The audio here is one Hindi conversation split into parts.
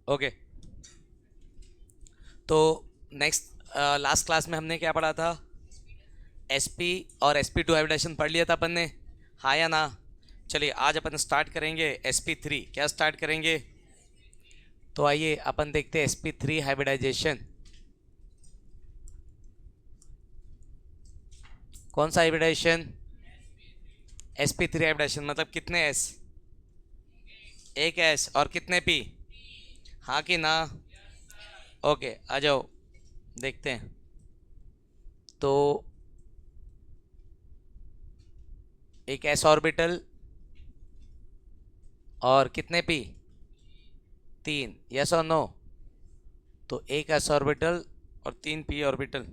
ओके। तो नेक्स्ट लास्ट क्लास में हमने क्या पढ़ा था? एसपी और sp2 हाइब्रिडाइजेशन पढ़ लिया था अपन ने, हाँ या ना? चलिए आज अपन स्टार्ट करेंगे sp3। क्या स्टार्ट करेंगे? तो आइए अपन देखते हैं sp3 हाइब्रिडाइजेशन। कौन सा हाइब्रिडाइजेशन? sp3 हाइब्रिडाइजेशन मतलब कितने s? एक s और कितने p? हाँ कि ना? ओके आ जाओ देखते हैं। तो एक s ऑर्बिटल और कितने p? तीन। यस और नो? तो एक s ऑर्बिटल और तीन p ऑर्बिटल।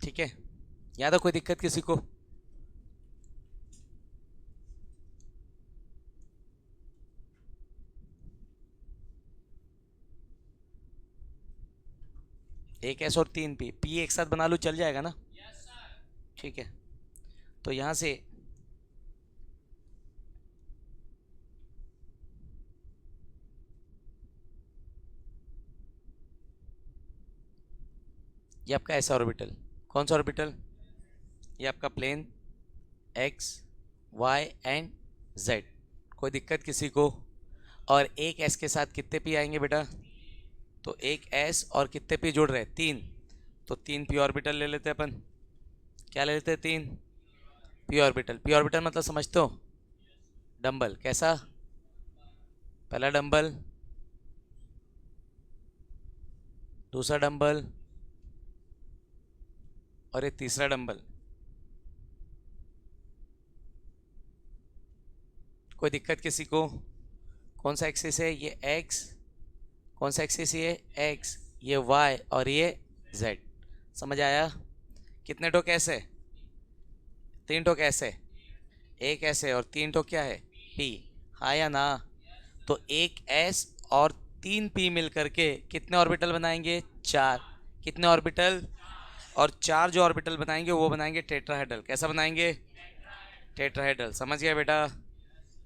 ठीक है, याद है? कोई दिक्कत किसी को? एक एस और तीन पी, पी एक साथ बना लूँ चल जाएगा ना? ठीक है, तो यहां से ये आपका एस ऑर्बिटल। कौन सा ऑर्बिटल? ये आपका plane x y and z. कोई दिक्कत किसी को? और एक एस के साथ कितने पी आएंगे बेटा? तो एक एस और कितने पी जुड़ रहे हैं? तीन। तो तीन पी ऑर्बिटल ले लेते हैं अपन। क्या ले लेते हैं? तीन पी ऑर्बिटल। पी ऑर्बिटल मतलब समझते हो? डंबल। कैसा? पहला डंबल, दूसरा डंबल और ये तीसरा डंबल। कोई दिक्कत किसी को? कौन सा एक्सिस है? ये एक्स। कौन सा एक्सिस? ये एक्स, ये वाई और ये जेड। समझ आया? कितने टोक ऐसे? तीन टोक ऐसे। एक ऐसे और तीन टोक क्या है? पी। हाँ या ना? तो एक एस और तीन पी मिलकर के कितने ऑर्बिटल बनाएंगे? चार। कितने ऑर्बिटल? और चार जो ऑर्बिटल बनाएंगे वो बनाएंगे टेट्राहेड्रल। कैसा बनाएंगे? टेट्राहेड्रल। समझ गया बेटा?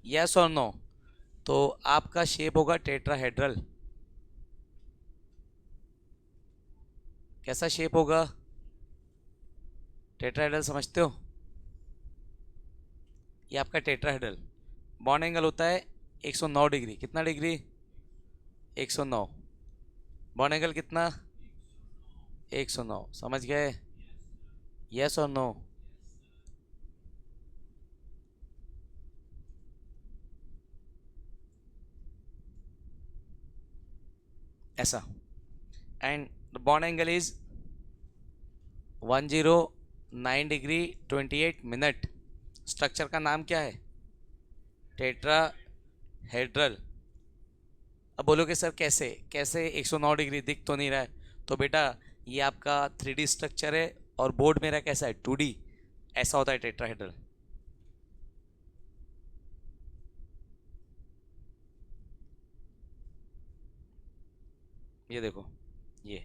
यस और नो? तो आपका शेप होगा टेट्राहेड्रल। कैसा शेप होगा? टेट्राहेड्रल समझते हो? ये आपका टेट्राहेड्रल। बॉन्ड एंगल होता है 109 डिग्री। कितना डिग्री? 109। बॉन्ड एंगल कितना? 109। समझ गए? यस और नो? ऐसा। And the bond angle is 109 degree 28 minute. Structure का नाम क्या है? टेट्राहेड्रल। अब बोलोगे सर कैसे कैसे 109 डिग्री दिख तो नहीं रहा है? तो बेटा ये आपका 3D स्ट्रक्चर है और बोर्ड मेरा कैसा है? 2D। ऐसा होता है टेट्राहेड्रल। ये देखो, ये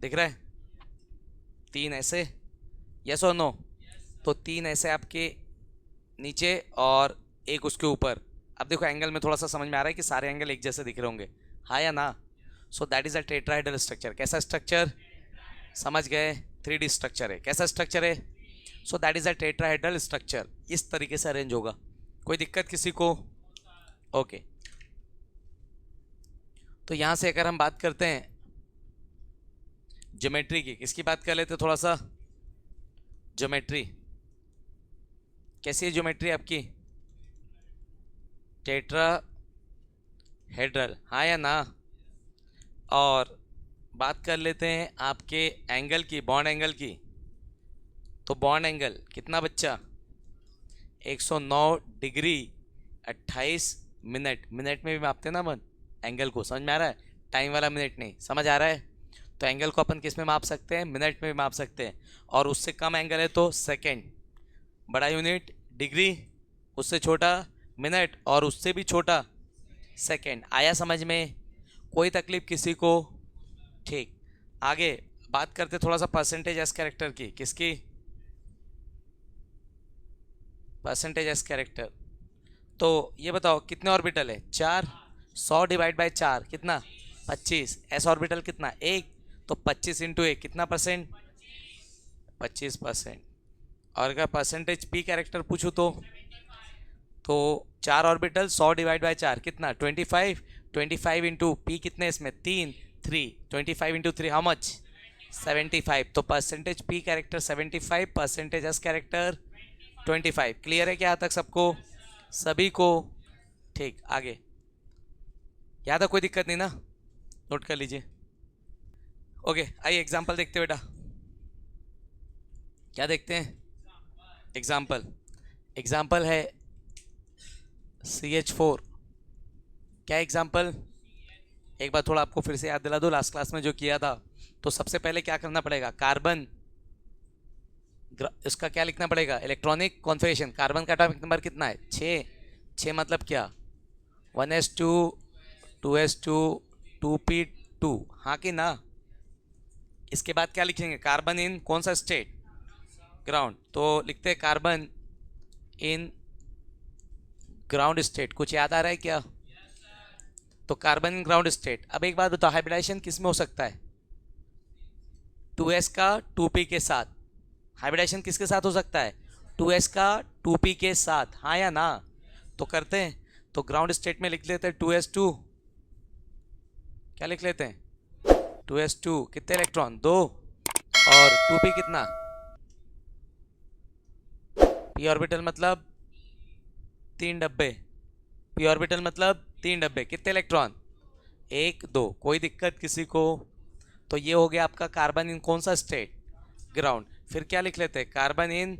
दिख रहा है? तीन ऐसे। यस और नो? तो तीन ऐसे आपके नीचे और एक उसके ऊपर। अब देखो एंगल में थोड़ा सा समझ में आ रहा है कि सारे एंगल एक जैसे दिख रहे होंगे, हाँ या ना? So that is a tetrahedral structure. कैसा स्ट्रक्चर? समझ गए? 3D स्ट्रक्चर है। कैसा स्ट्रक्चर है? So that is a tetrahedral structure. इस तरीके से अरेंज होगा। कोई दिक्कत किसी को? ओके। तो यहां से अगर हम बात करते हैं ज्योमेट्री की, किसकी बात कर लेते थोड़ा सा? ज्योमेट्री। कैसी है ज्योमेट्री आपकी? टेट्राहेड्रल, हाँ या ना? और बात कर लेते हैं आपके एंगल की, बॉन्ड एंगल की। तो बॉन्ड एंगल कितना बच्चा? 109 डिग्री 28 मिनट। मिनट में भी मापते ना अपन एंगल को, समझ में आ रहा है? टाइम वाला मिनट नहीं, समझ आ रहा है? तो एंगल को अपन किस में माप सकते हैं? मिनट में भी माप सकते हैं। और उससे कम एंगल है तो सेकेंड। बड़ा यूनिट डिग्री, उससे छोटा मिनट, और उससे भी छोटा सेकेंड। आया समझ में? कोई तकलीफ किसी को? ठीक। आगे बात करते थोड़ा सा परसेंटेज एस कैरेक्टर की। किसकी? Percentage S character. तो ये बताओ कितने ऑर्बिटल है? 4। 100 डिवाइड बाय 4 कितना? 25। एस ऑर्बिटल कितना? 1। तो 25 इंटू 1 कितना परसेंट? 25%। और अगर परसेंटेज पी कैरेक्टर पूछूँ तो 4 ऑर्बिटल 100 डिवाइड बाय 4 कितना? 25। 25 इंटू पी कितने इसमें? 3। 3 25 इंटू 3 हाउ मच? 75। तो percentage P character 75, percentage S character 25। Clear है क्या यहाँ तक सबको? सभी को? ठीक, आगे। यहाँ तक कोई दिक्कत नहीं ना? नोट कर लीजिए। ओके, आइए एग्जाम्पल देखते हैं बेटा। क्या देखते हैं? एग्जाम्पल। एग्जाम्पल है CH4। क्या एग्जाम्पल? एक बार थोड़ा आपको फिर से याद दिला दो, लास्ट क्लास में जो किया था। तो सबसे पहले क्या करना पड़ेगा? कार्बन, इसका क्या लिखना पड़ेगा? Electronic configuration. कार्बन का एटॉमिक नंबर कितना है? 6। 6 मतलब क्या? 1s2 2s2 2p2, हाँ कि ना? इसके बाद क्या लिखेंगे? कार्बन इन कौन सा स्टेट? ग्राउंड। तो लिखते हैं कार्बन इन ग्राउंड स्टेट। कुछ याद आ रहा है क्या? तो कार्बन इन ग्राउंड स्टेट। अब एक बात बताओ, हाइब्रिडाइजेशन किस में हो सकता है? 2s का 2p के साथ। हाइब्रिडाइजेशन किसके साथ हो सकता है? 2s का 2p के साथ, हाँ या ना? तो करते हैं। तो ग्राउंड स्टेट में लिख लेते हैं 2s2। क्या लिख लेते हैं? 2s2 कितने इलेक्ट्रॉन? 2। और 2p कितना? p ऑर्बिटल मतलब 3 डब्बे। p ऑर्बिटल मतलब 3 डब्बे, कितने इलेक्ट्रॉन? 1 2। कोई दिक्कत किसी को? तो ये हो गया आपका कार्बन इन कौन सा स्टेट? ग्राउंड। फिर क्या लिख लेते हैं? कार्बन इन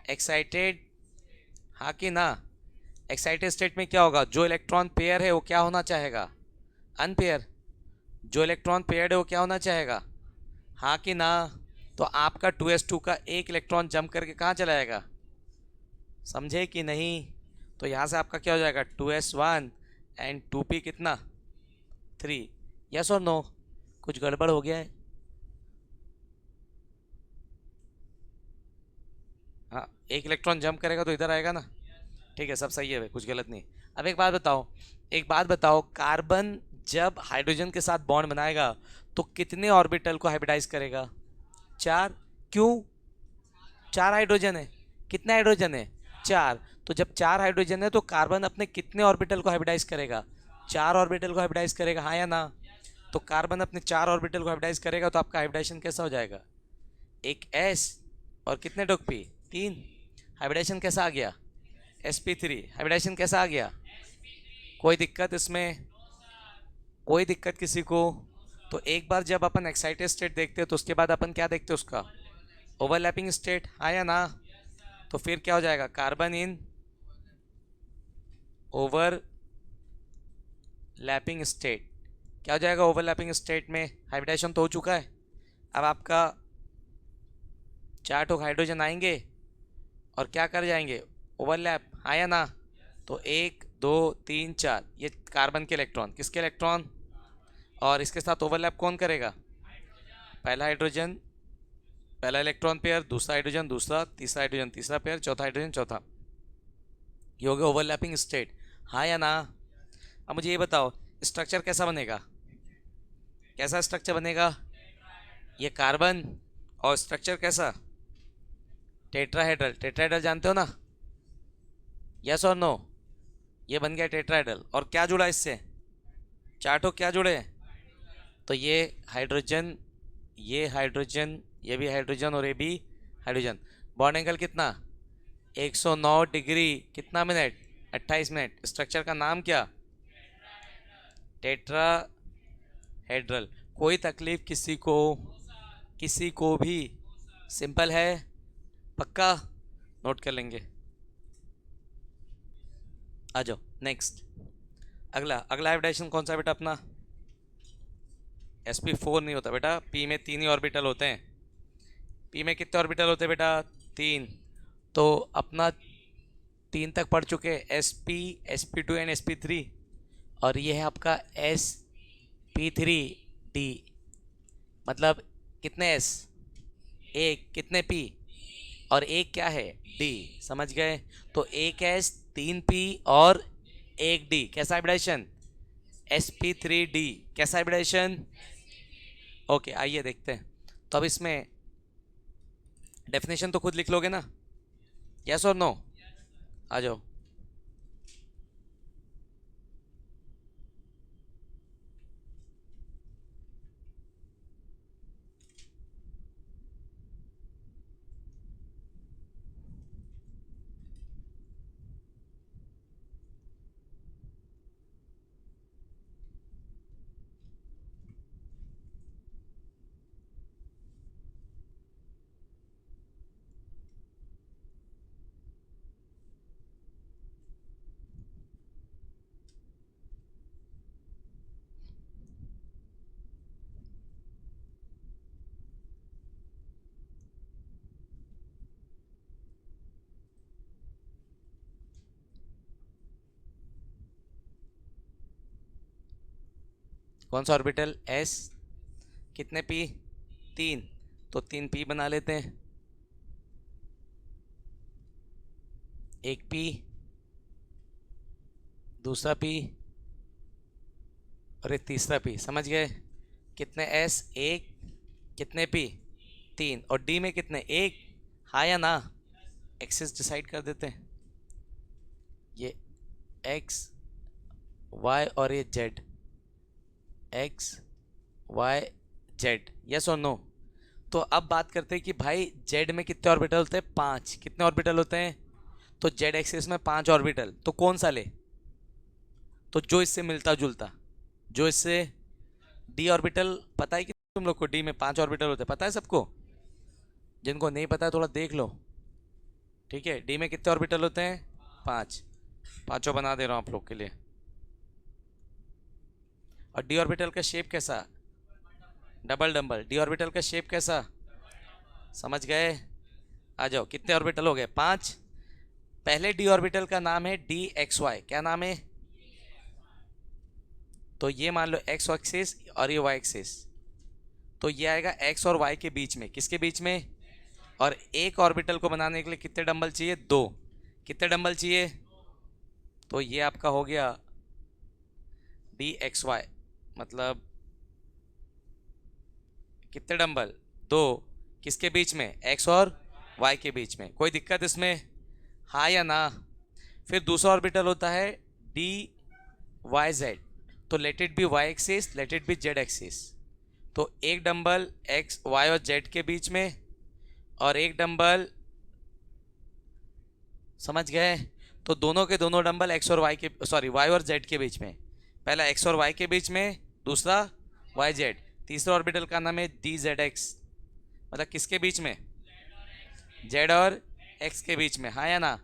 एक्साइटेड, हाँ कि ना? एक्साइटेड स्टेट में क्या होगा? जो इलेक्ट्रॉन पेयर है वो क्या होना चाहेगा? अनपेयर। जो इलेक्ट्रॉन पेयर्ड है वो क्या होना चाहेगा? हाँ कि ना? तो आपका 2s2 का एक इलेक्ट्रॉन जंप करके कहाँ चला जाएगा? समझे कि नहीं? तो यहाँ से आपका क्या हो जाएगा? 2s1 एंड 2p कितना? 3। यस और नो? कुछ गड़बड़ हो गया है? हाँ, एक इलेक्ट्रॉन जंप करेगा तो इधर आएगा ना? ठीक है, सब सही है भाई, कुछ गलत नहीं। अब एक बात बताओ, एक बात बताओ, कार्बन जब हाइड्रोजन के साथ बॉन्ड बनाएगा तो कितने ऑर्बिटल को हाइब्रिडाइज करेगा? 4। क्यों? 4 हाइड्रोजन है। कितने हाइड्रोजन है? 4। तो जब 4 हाइड्रोजन है तो कार्बन अपने कितने ऑर्बिटल को हाइब्रिडाइज करेगा? 4 ऑर्बिटल को हाइब्रिडाइज करेगा, हाँ या ना? तो कार्बन अपने 4 ऑर्बिटल को हाइब्रिडाइज करेगा तो आपका हाइब्रिडाइजेशन कैसा हो जाएगा? एक s और कितने डॉक p? 3। हाइब्रिडाइजेशन कैसा आ गया? sp3। हाइब्रिडाइजेशन कैसा आ गया? कोई दिक्कत इसमें? कोई दिक्कत किसी को? तो एक बार जब अपन एक्साइटेड स्टेट देखते हैं तो उसके बाद अपन क्या देखते हैं? उसका ओवरलैपिंग स्टेट, हाँ या ना? तो फिर क्या हो जाएगा? Carbon in overlapping state. क्या हो जाएगा ओवरलैपिंग स्टेट में? हाइब्रिडाइजेशन तो हो चुका है। अब आपका 4 ठो हाइड्रोजन आएंगे और क्या कर जाएंगे? ओवरलैप, हाँ या ना? तो 1 2 3 4 ये कार्बन के इलेक्ट्रॉन, किसके इलेक्ट्रॉन? और इसके साथ ओवरलैप कौन करेगा? पहला हाइड्रोजन पहला इलेक्ट्रॉन पेयर, दूसरा हाइड्रोजन दूसरा, तीसरा हाइड्रोजन तीसरा पेयर, चौथा हाइड्रोजन चौथा। ये हो गया ओवरलैपिंग स्टेट, हाँ या ना? अब मुझे ये बताओ, स्ट्रक्चर कैसा बनेगा? कैसा स्ट्रक्चर बनेगा? ये कार्बन और स्ट्रक्चर कैसा? टेट्राहेड्रल। टेट्राहेड्रल जानते हो ना? यस और नो? ये बन गया टेट्राहेड्रल। और क्या जुड़ा इससे? 4 ठो क्या जुड़े? तो ये हाइड्रोजन, ये हाइड्रोजन, ये भी हाइड्रोजन और ये भी हाइड्रोजन। बॉन्ड एंगल कितना? 109 डिग्री। कितना मिनट? 28 मिनट। स्ट्रक्चर का नाम क्या? टेट्राहेड्रल। कोई तकलीफ किसी को? किसी को भी? सिंपल है, पक्का? नोट कर लेंगे। आ जाओ नेक्स्ट। अगला अगला हाइब्रिडाइजेशन कौन सा बेटा अपना? sp4 नहीं होता बेटा, p में 3 ही ऑर्बिटल होते हैं। p में कितने ऑर्बिटल होते हैं बेटा? 3। तो अपना 3 तक पढ़ चुके हैं, sp sp2 एंड sp3। और ये है आपका sp3d। मतलब कितने s? एक। कितने p? और एक क्या है, डी। समझ गए? तो एक एस, 3p और एक डी, कैसा हाइब्रिडाइजेशन? sp3d, कैसा हाइब्रिडाइजेशन? ओके, आइए देखते हैं। तो अब इसमें डेफिनेशन तो खुद लिख लोगे ना? यस और नो? आ जाओ। कौन सा ऑर्बिटल? एस, कितने पी? 3। तो 3p बना लेते हैं। एक पी, दूसरा पी और एक तीसरा पी। समझ गए? कितने एस? एक। कितने पी? 3। और डी में कितने? एक। हाँ या ना? एक्सिस डिसाइड कर देते हैं। ये एक्स, वाई और ये z. X, y, z. Yes और नो? तो अब बात करते हैं कि भाई जेड में कितने ऑर्बिटल होते हैं? 5। कितने ऑर्बिटल होते हैं? तो जेड एक्सिस में 5 ऑर्बिटल। तो कौन सा ले? तो जो इससे मिलता जुलता, जो इससे डी ऑर्बिटल। पता है कि तुम लोग को डी में 5 ऑर्बिटल होते हैं? पता है सबको? जिनको नहीं पता है थोड़ा देख लो। ठीक है, डी में कितने ऑर्बिटल होते हैं? 5। पांचों बना दे रहा हूं आप लोग के लिए। और डी ऑर्बिटल का शेप कैसा? Double double. डी ऑर्बिटल का शेप कैसा? समझ गए? आ जाओ, कितने ऑर्बिटल हो गए? 5। पहले डी ऑर्बिटल का नाम है डी एक्स वाई। क्या नाम है? तो ये मान लो एक्स एक्सिस और ये वाई एक्सिस। तो ये आएगा एक्स और वाई के बीच में। किसके बीच में? और एक ऑर्बिटल को बनाने के लिए कितने डंबल चाहिए? 2। कितने डंबल चाहिए? तो ये आपका हो गया डी एक्स वाई। मतलब कितने डंबल? 2। किसके बीच में? एक्स और वाई के बीच में। कोई दिक्कत इसमें? हाँ या ना? फिर दूसरा ऑर्बिटल होता है डी वाई जेड। तो let it be y axis, let it be z axis. तो एक डंबल एक्स, वाई और जेड के बीच में और एक डंबल। समझ गए? तो दोनों के दोनों डंबल एक्स और वाई के, सॉरी, वाई और जेड के बीच में। पहला एक्स और वाई के बीच में, दूसरा वाई जेड। तीसरा ऑर्बिटल का नाम है डी जेड एक्स। मतलब किसके बीच में? जेड और एक्स के बीच में। हाँ या ना?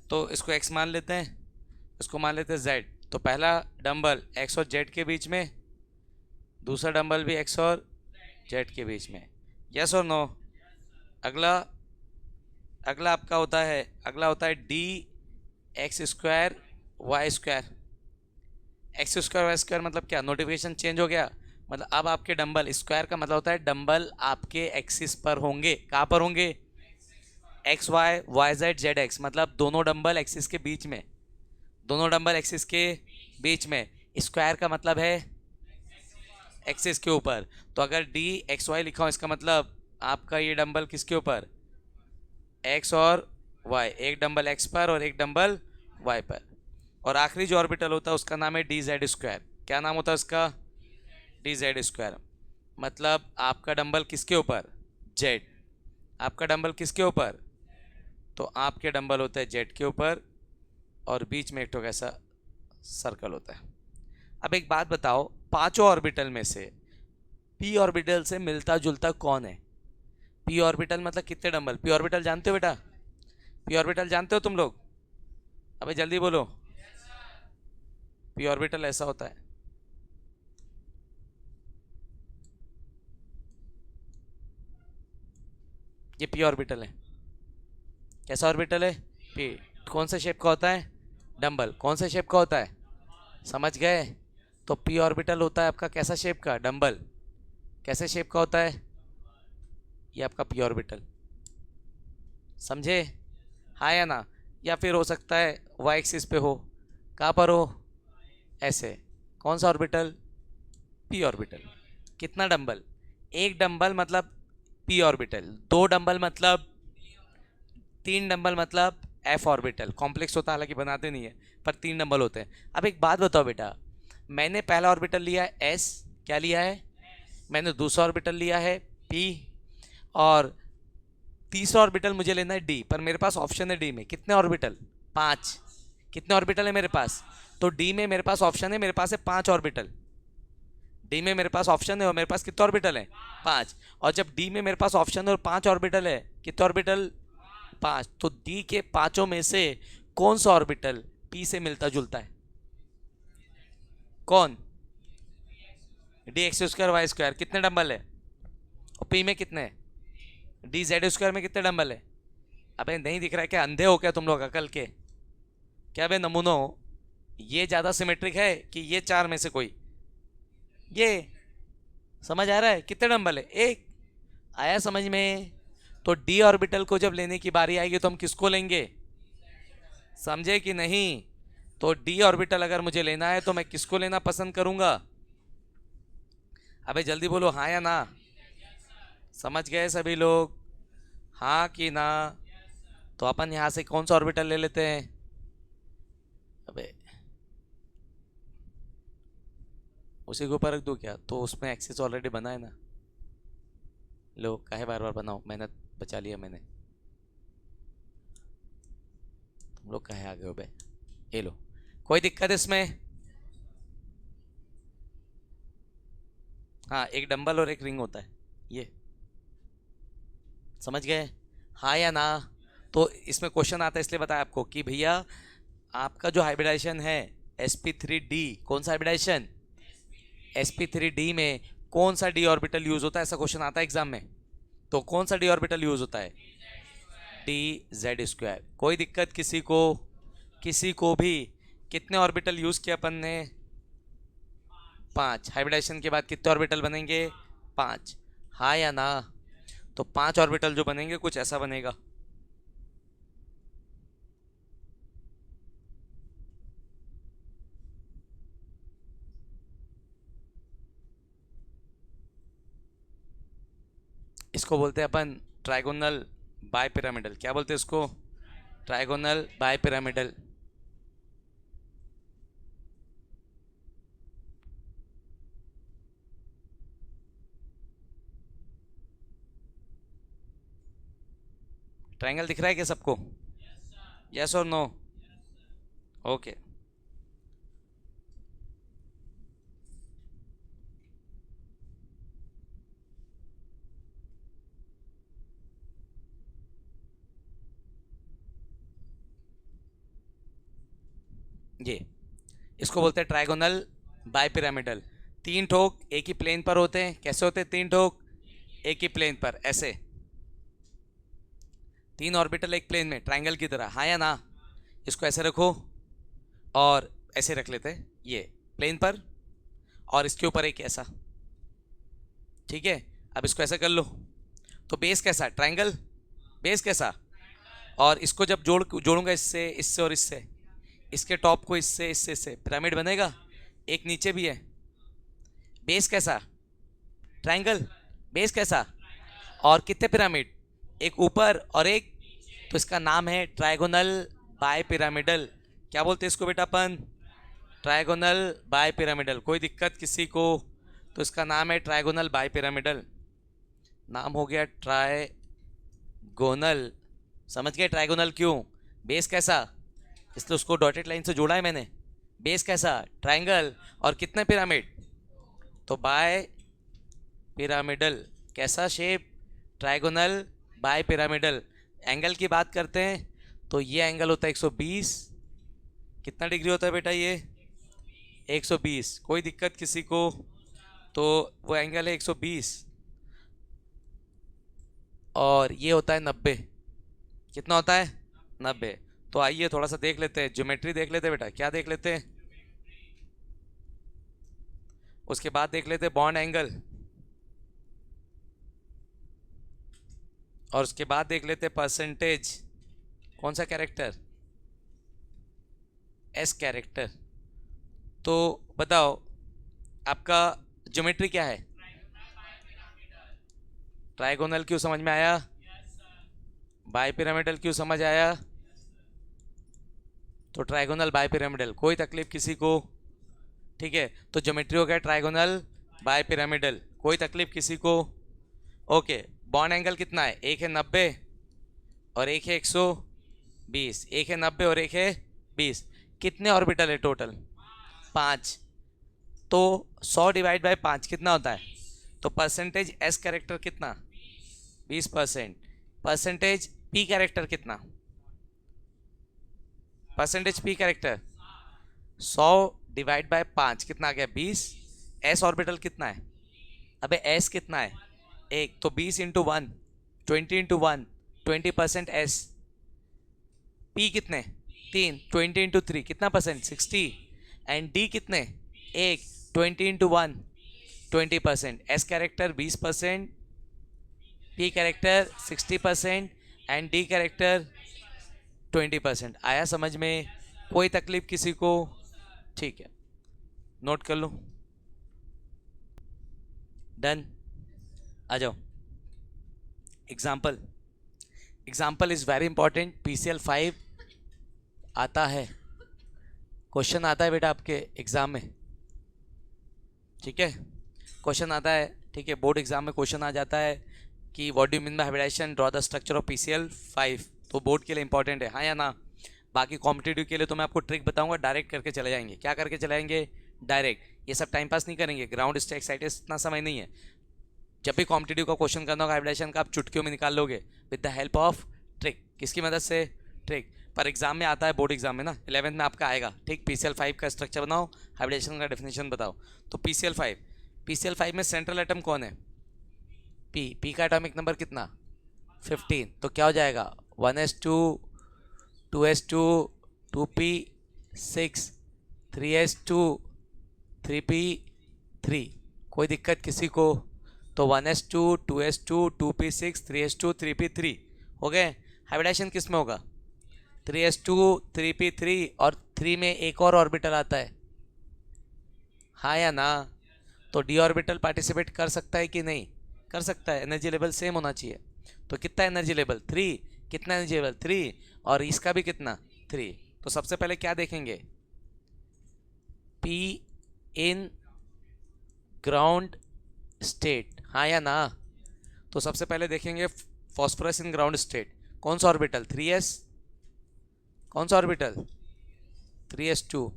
तो इसको एक्स मान लेते हैं, इसको मान लेते हैं जेड। तो पहला डंबल एक्स और जेड के बीच में, दूसरा डंबल भी एक्स और जेड के बीच में। यस और नो? अगला, अगला आपका होता है, अगला होता है d x square y square. X square y square मतलब क्या? नोटिफिकेशन चेंज हो गया। मतलब अब आपके डंबल, स्क्वायर का मतलब होता है डंबल आपके एक्सिस पर होंगे। कहाँ पर होंगे? X y, y z, z x. मतलब दोनों डंबल एक्सिस के बीच में, दोनों डंबल एक्सिस के बीच में। स्क्वायर का मतलब है एक्सिस के ऊपर। तो अगर डी एक्स वाई लिखा हो, इसका मतलब आपका ये डंबल किसके ऊपर? एक्स और वाई। एक डंबल एक्स पर और एक डंबल वाई पर। और आखिरी जो ऑर्बिटल होता है उसका नाम है डी जेड स्क्वायर। क्या नाम होता है उसका? D z square. मतलब आपका डंबल किसके ऊपर? जेड। आपका डंबल किसके ऊपर? तो आपके डंबल होता है जेड के ऊपर और बीच में एक तो ऐसा सर्कल होता है। अब एक बात बताओ, पांचों ऑर्बिटल में से पी ऑर्बिटल से मिलता जुलता कौन है? पी ऑर्बिटल मतलब कितने डंबल? पी ऑर्बिटल जानते हो बेटा? पी ऑर्बिटल जानते हो तुम लोग? अबे जल्दी बोलो। पी ऑर्बिटल ऐसा होता है, ये पी ऑर्बिटल है। कैसा ऑर्बिटल है? पी। कौन से शेप का होता है? डंबल। कौन से शेप का होता है? समझ गए? तो पी ऑर्बिटल होता है आपका कैसा शेप का? डंबल। कैसे शेप का होता है? ये आपका पी ऑर्बिटल। समझे? हाँ या ना? या फिर हो सकता है वाई एक्सिस पे हो, कहाँ पर हो, ऐसे। कौन सा ऑर्बिटल? P orbital. कितना डंबल? एक डंबल मतलब पी ऑर्बिटल, दो डंबल मतलब, तीन डंबल मतलब एफ ऑर्बिटल। कॉम्प्लेक्स होता है हालांकि बनाते नहीं है, पर तीन डंबल होते हैं। अब एक बात बताओ बेटा, मैंने पहला ऑर्बिटल लिया है एस, क्या लिया है? मैंने दूसरा ऑर्बिटल लिया है पी, और तीसरा ऑर्बिटल मुझे लेना है डी, पर मेरे पास ऑप्शन है डी में कितने ऑर्बिटल? पांच। कितने ऑर्बिटल है मेरे पास? तो डी में मेरे पास ऑप्शन है, मेरे पास है पांच ऑर्बिटल। डी में मेरे पास ऑप्शन है और मेरे पास कितने ऑर्बिटल है? पांच। और जब डी में मेरे पास ऑप्शन है और पांच ऑर्बिटल है, कितने ऑर्बिटल? पांच। तो डी के पांचों में से कौन सा ऑर्बिटल पी से मिलता जुलता है? कौन? D x square y square. कितने डंबल है? और पी में कितने हैं? डी जेड स्क्वायर में कितने डंबल है? अबे नहीं दिख रहा है क्या? अंधे हो क्या तुम लोग अकल के? क्या बे नमूनो, ये ज्यादा सिमेट्रिक है कि ये चार में से कोई? ये समझ आ रहा है? कितने डंबल है? एक। आया समझ में? तो डी ऑर्बिटल को जब लेने की बारी आएगी तो हम किसको लेंगे? समझे कि नहीं? तो डी ऑर्बिटल अगर मुझे लेना है तो मैं किसको लेना पसंद करूंगा? अबे जल्दी बोलो हाँ या ना? समझ गए सभी लोग? हाँ कि ना? तो अपन यहां से कौन सा ऑर्बिटल ले लेते हैं? अबे उसी के ऊपर रख दूं क्या? तो उसमें एक्सिस ऑलरेडी बना है ना। लो काहे बार बार बनाओ, मेहनत बचा लिया मैंने। तुम लोग काहे आ गए हो बे? ये लो। कोई दिक्कत इसमें? हाँ, एक डंबल और एक रिंग होता है ये। समझ गए? हाँ या ना? तो इसमें क्वेश्चन आता है इसलिए बताया आपको कि भैया आपका जो हाइब्रिडाइजेशन है sp3d, कौन सा हाइब्रिडाइजेशन? sp3d में कौन सा डी ऑर्बिटल यूज होता है, ऐसा क्वेश्चन आता है एग्जाम में। तो कौन सा डी ऑर्बिटल यूज होता है? D z square. कोई दिक्कत किसी को? किसी को भी? कितने ऑर्बिटल यूज किया अपन ने? पांच। हाइब्रिडाइजेशन के बाद कितने ऑर्बिटल बनेंगे? पांच। हाँ या ना? तो पांच ऑर्बिटल जो बनेंगे कुछ ऐसा बनेगा। इसको बोलते हैं अपन ट्राइगोनल बाय पिरामिडल। क्या बोलते हैं इसको? Trigonal bye pyramidal. ट्राइंगल दिख रहा है क्या सबको? यस और नो? ओके। ये इसको बोलते हैं ट्राइगोनल बाय पिरामिडल। तीन ठोक एक ही प्लेन पर होते हैं। कैसे होते हैं तीन ठोक? एक ही प्लेन पर, ऐसे। तीन ऑर्बिटल एक प्लेन में ट्राइंगल की तरह। हाँ या ना? इसको ऐसे रखो और ऐसे रख लेते हैं, ये प्लेन पर, और इसके ऊपर एक ऐसा। ठीक है, अब इसको ऐसा कर लो। तो बेस कैसा? ट्राइंगल। बेस कैसा? और इसको जब जोड़ूंगा इससे, इससे और इससे, इसके टॉप को इससे, इससे पिरामिड बनेगा। एक नीचे भी है। बेस कैसा? ट्राइंगल। बेस कैसा? और कितने पिरामिड? एक ऊपर और एक। तो इसका नाम है ट्राइगोनल बाय पिरामिडल। क्या बोलते हैं इसको बेटा अपन? Trigonal bipyramidal. कोई दिक्कत किसी को? तो इसका नाम है ट्राइगोनल बाय पिरामिडल। नाम हो गया ट्राइगोनल। समझ गए ट्राइगोनल क्यों? बेस कैसा, इसलिए उसको डॉटेड लाइन से जोड़ा है मैंने। बेस कैसा? ट्राइंगल। और कितने पिरामिड? तो बाय पिरामिडल। कैसा shape? Trigonal bipyramidal. Angle की बात करते हैं तो ये एंगल होता है 120। कितना डिग्री होता है बेटा ये? 120। कोई दिक्कत किसी को? तो वो एंगल है 120, और ये होता है 90। कितना होता है? 90। तो आइए थोड़ा सा देख लेते हैं, ज्योमेट्री देख लेते हैं बेटा। क्या देख लेते हैं? उसके बाद देख लेते हैं बॉन्ड एंगल। और उसके बाद देख लेते परसेंटेज, कौन सा कैरेक्टर, एस कैरेक्टर। तो बताओ आपका ज्योमेट्री क्या है, ट्राइगोनल क्यों समझ में आया, बाई पिरामिडल क्यों समझ आया, तो ट्राइगोनल बाई पिरामिडल, कोई तकलीफ किसी को, ठीक है। तो ज्योमेट्री हो गया ट्राइगोनल बाई पिरामिडल, कोई तकलीफ किसी को, ओके। बॉन्ड एंगल कितना है, एक है 90 और एक है 120, एक है 90 और एक है 20, कितने ऑर्बिटल है टोटल, 5। तो 100 डिवाइड बाय 5 कितना होता है, तो परसेंटेज एस कैरेक्टर कितना, 20%। परसेंटेज पी कैरेक्टर कितना, percentage P character 100 divide by 5 कितना आ गया, 20। एस ऑर्बिटल कितना है, अबे एस कितना है, एक, तो 20 इंटू 1, 20 इंटू 1, 20% एस। पी कितने, 3, 20 इंटू 3 कितना परसेंट, 60। एंड डी कितने, एक, 20 into 1, 20%। S character 20%, P character 60% and D character 20%। आया समझ में, कोई तकलीफ किसी को, ठीक है, नोट कर लो, डन। आ जाओ, example, example is very important, PCL 5 आता है, क्वेश्चन आता है बेटा आपके एग्जाम में, ठीक है, क्वेश्चन आता है, ठीक है, बोर्ड एग्जाम में क्वेश्चन आ जाता है कि what do mean by hybridization, draw the structure of PCL 5, तो बोर्ड के लिए इंपॉर्टेंट है, हाँ या ना। बाकी कॉम्पिटिटिव के लिए तो मैं आपको ट्रिक बताऊंगा, डायरेक्ट करके चले जाएंगे, क्या करके चलाएंगे, डायरेक्ट, ये सब टाइम पास नहीं करेंगे, ग्राउंड स्टेट एक्साइटेड इतना समय नहीं है। जब भी कॉम्पिटिटिव का क्वेश्चन करना होगा हाइब्रिडाइजेशन का, आप चुटकियों में निकाल लोगे with the help of trick, किसकी मदद से, ट्रिक। पर एग्जाम में आता है, बोर्ड एग्जाम में ना 11th में आपका आएगा, ठीक, PCL 5 का स्ट्रक्चर बनाओ, हाइब्रिडेशन का डेफिनेशन बताओ। तो PCL 5 में सेंट्रल एटम कौन है, पी का एटॉमिक नंबर कितना, 15, तो क्या हो जाएगा 1s2, 2s2, 2p6, 3s2, 3p3, कोई दिक्कत किसी को, तो 1s2, 2s2, 2p6, 3s2, 3p3 हो गए। हाइब्रिडाइजेशन किस में होगा, 3s2, 3p3 और 3 में एक और ऑर्बिटल आता है, हाँ या ना। तो डी ऑर्बिटल पार्टिसिपेट कर सकता है कि नहीं, कर सकता है, एनर्जी लेवल सेम होना चाहिए। तो कितना एनर्जी लेवल 3, कितना एनर्जी लेवल 3, और इसका भी कितना 3। तो सबसे पहले क्या देखेंगे, पी इन ग्राउंड स्टेट, हाँ या ना। तो सबसे पहले देखेंगे फॉस्फोरस इन ग्राउंड स्टेट, कौन सा ऑर्बिटल, 3s, कौन सा ऑर्बिटल 3s2,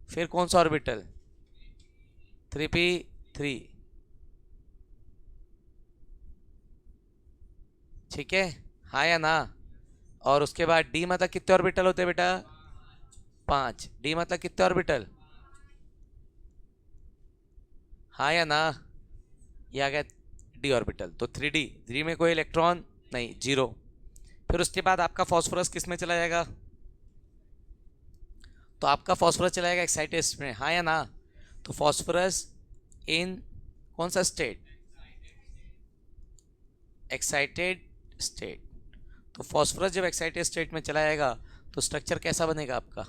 फिर कौन सा ऑर्बिटल 3p3, ठीक है, हाँ या ना। और उसके बाद डी मतलब कितने ऑर्बिटल होते हैं बेटा, 5, डी मतलब कितने ऑर्बिटल, हाँ या ना, ये आ गया डी ऑर्बिटल। तो 3d, 3 में कोई इलेक्ट्रॉन नहीं, 0। फिर उसके बाद आपका फॉस्फोरस किस में चला जाएगा, तो आपका फॉस्फोरस चला जाएगा एक्साइटेड में, हाँ या ना। तो फॉस्फोरस इन कौन सा स्टेट, एक्साइटेड स्टेट। तो फॉस्फोरस जब एक्साइटेड स्टेट में चला जाएगा तो स्ट्रक्चर कैसा बनेगा आपका,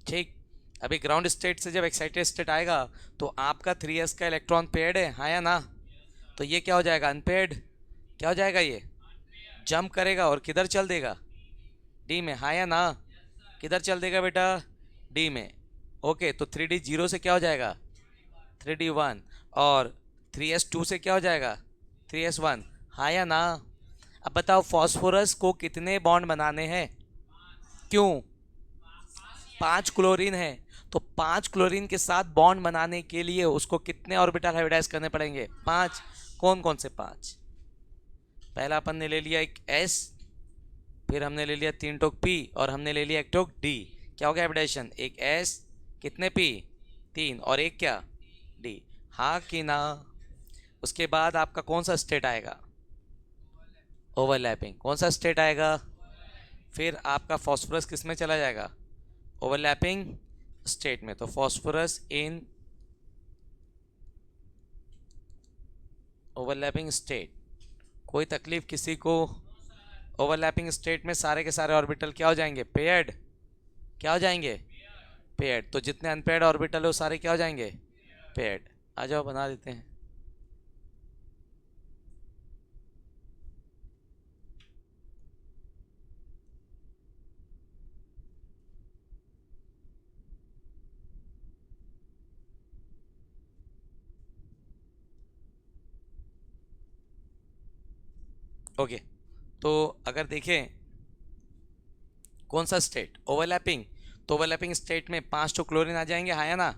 ठीक। अभी ग्राउंड स्टेट से जब एक्साइटेड स्टेट आएगा तो आपका 3s का इलेक्ट्रॉन पेयर्ड है, हाँ या ना। तो ये क्या हो जाएगा, अनपेयर्ड, क्या हो जाएगा, ये जंप करेगा और किधर चल देगा, डी में, हाँ या ना। किधर चल देगा बेटा, डी में, ओके। तो 3d 0 से क्या हो जाएगा, 3d 1, और 3s 2 से क्या हो जाएगा, 3s 1, हाँ या ना। अब बताओ फॉस्फोरस को कितने बॉन्ड बनाने हैं, क्यों, 5 क्लोरीन है, तो 5 क्लोरीन के साथ बॉन्ड बनाने के लिए उसको कितने ऑर्बिटल हाइब्रिडाइज करने पड़ेंगे, 5। कौन कौन से 5, पहला अपन ने ले लिया एक S, फिर हमने ले लिया 3 टोक P और हमने ले लिया 1 टोक D, क्या हो गया हाइब्रिडाइजेशन, एक S, कितने P, 3, और एक क्या D, हाँ कि ना। उसके बाद आपका कौन सा स्टेट आएगा, ओवरलैपिंग, कौन सा स्टेट आएगा, फिर आपका फॉस्फोरस किस में चला जाएगा, ओवरलैपिंग स्टेट में। तो फॉस्फोरस इन ओवरलैपिंग स्टेट, कोई तकलीफ किसी को? ओवरलैपिंग स्टेट में सारे के सारे ऑर्बिटल क्या हो जाएंगे? पेयर्ड। क्या हो जाएंगे? पेयर्ड। तो जितने अनपेयर्ड ऑर्बिटल है वो सारे क्या हो जाएंगे? पेयर्ड। आ जाओ बना देते हैं। ओके, तो अगर देखें कौन सा स्टेट ओवरलैपिंग, तो ओवरलैपिंग स्टेट में 5 तो क्लोरीन आ जाएंगे, हाँ या ना?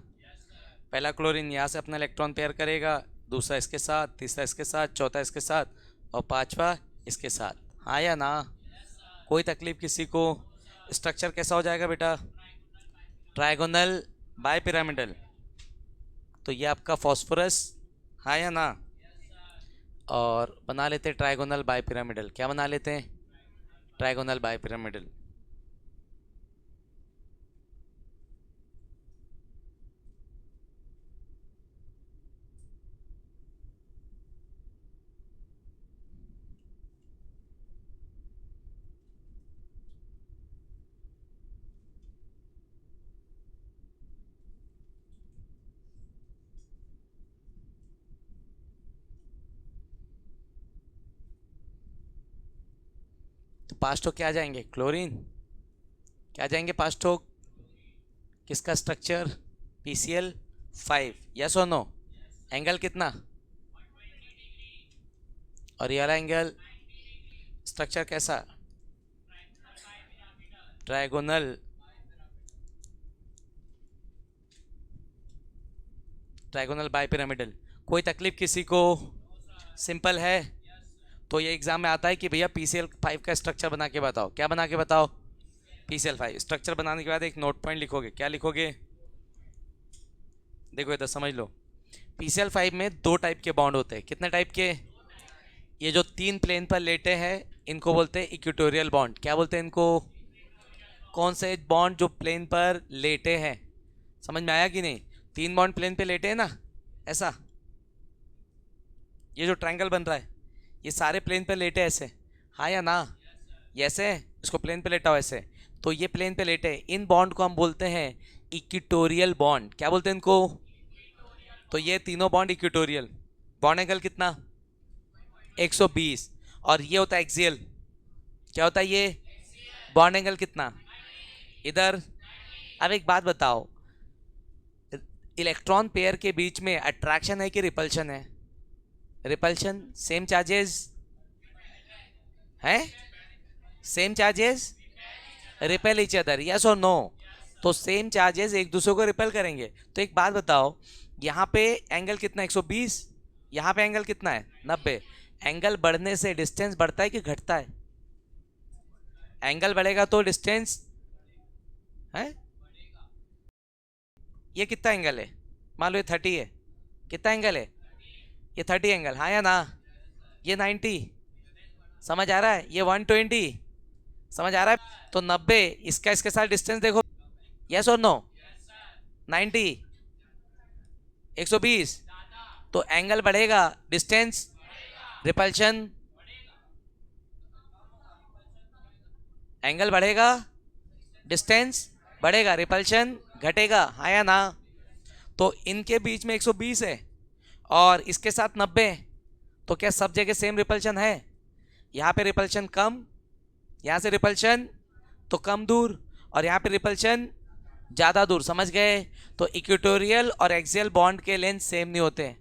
पहला क्लोरीन यहाँ से अपना इलेक्ट्रॉन पेयर करेगा, दूसरा इसके साथ, तीसरा इसके साथ, चौथा इसके साथ और पांचवा इसके साथ, हाँ या ना? कोई तकलीफ किसी को? स्ट्रक्चर कैसा हो जाएगा बेटा? Trigonal bipyramidal. तो ये आपका फॉस्फोरस, हाँ या ना? और बना लेते हैं ट्रायगोनल बाय पिरामिडल। क्या बना लेते हैं? Trigonal bipyramidal. तो 5 तो क्या जाएंगे? क्लोरीन। क्या जाएंगे 5 तो? किसका स्ट्रक्चर? PCl5, यस और नो? एंगल कितना? और ये वाला एंगल? स्ट्रक्चर कैसा? Trigonal, trigonal bipyramidal. कोई तकलीफ किसी को? सिंपल है। तो ये एग्जाम में आता है कि भैया PCl5 का स्ट्रक्चर बना के बताओ। क्या बना के बताओ? PCl5 स्ट्रक्चर बनाने के बाद एक नोट पॉइंट लिखोगे। क्या लिखोगे? देखो इधर समझ लो। PCl5 में 2 टाइप के बॉन्ड होते हैं। कितने टाइप के? ये जो 3 प्लेन पर लेटे हैं इनको बोलते हैं इक्वेटोरियल बॉन्ड। क्या बोलते हैं इनको? कौन से बॉन्ड जो प्लेन पर लेटे हैं? समझ में आया कि नहीं? 3 बॉन्ड प्लेन पे लेटे हैं ना, ऐसा। ये जो ट्रायंगल बन रहा है ये सारे प्लेन पे लेटे ऐसे, हाँ या ना? ये ऐसे इसको प्लेन पे लेटा हो ऐसे, तो ये प्लेन पे लेटे। इन बॉन्ड को हम बोलते हैं इक्वेटोरियल बॉन्ड। क्या बोलते हैं इनको? तो ये तीनों बॉन्ड इक्वेटोरियल। बॉन्ड एंगल कितना? 120। और ये होता है एक्सियल। क्या होता है ये? बॉन्ड एंगल कितना? इधर। अब एक बात बताओ, इलेक्ट्रॉन पेयर के बीच में अट्रैक्शन है कि रिपल्शन है? रिपल्शन। सेम चार्जेस है? Same charges repel each other, yes और नो? तो सेम चार्जेस एक दूसरे को रिपेल करेंगे। तो एक बात बताओ, यहाँ पे एंगल कितना? 120। यहाँ पे एंगल कितना है? 90। एंगल बढ़ने से डिस्टेंस बढ़ता है कि घटता है? एंगल बढ़ेगा तो डिस्टेंस है। ये कितना एंगल है? मान लो ये 30 है। कितना एंगल है? ये 30 एंगल, हाँ या ना? ये 90। समझ आ रहा है? ये 120। समझ आ रहा है? तो 90, इसका इसके साथ डिस्टेंस देखो, यस और नो? 90, 120। तो एंगल बढ़ेगा, डिस्टेंस, रिपल्शन। एंगल बढ़ेगा, डिस्टेंस बढ़ेगा, रिपल्शन घटेगा, हाँ या ना? तो इनके बीच में 120 है और इसके साथ 90 है। तो क्या सब जगह सेम रिपल्शन है? यहाँ पे रिपल्शन कम, यहाँ से रिपल्शन तो कम दूर, और यहाँ पे रिपल्शन ज़्यादा दूर। समझ गए? तो इक्वेटोरियल और एक्सियल बॉन्ड के लेंथ सेम नहीं होते।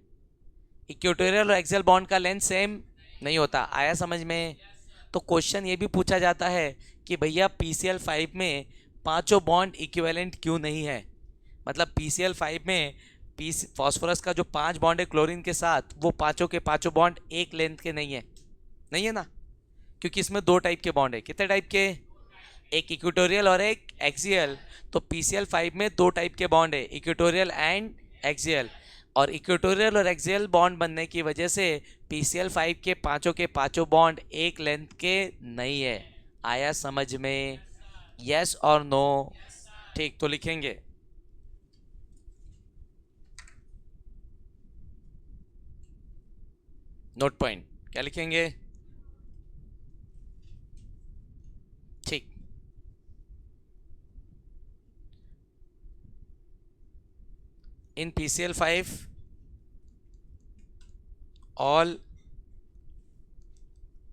इक्वेटोरियल और एक्सियल बॉन्ड का लेंथ सेम नहीं होता। आया समझ में? तो क्वेश्चन ये भी पूछा जाता है कि भैया PCl5 में पांचों बॉन्ड इक्विवेलेंट क्यों नहीं है? मतलब PCl5 में फॉस्फोरस का जो 5 बॉन्ड है क्लोरीन के साथ, वो पांचों के पांचों बॉन्ड एक लेंथ के नहीं है। नहीं है ना? क्योंकि इसमें 2 टाइप के बॉन्ड है। कितने टाइप के? एक इक्वेटोरियल और एक एक्सियल। तो PCl5 में 2 टाइप के बॉन्ड है, इक्वेटोरियल एंड एक्सियल। और इक्वेटोरियल और एक्सियल बॉन्ड बनने की वजह से PCl5 के पांचों बॉन्ड एक लेंथ के नहीं है। आया समझ में? यस और नो? ठीक, तो लिखेंगे नोट पॉइंट क्या लिखेंगे? ठीक। इन PCl5 all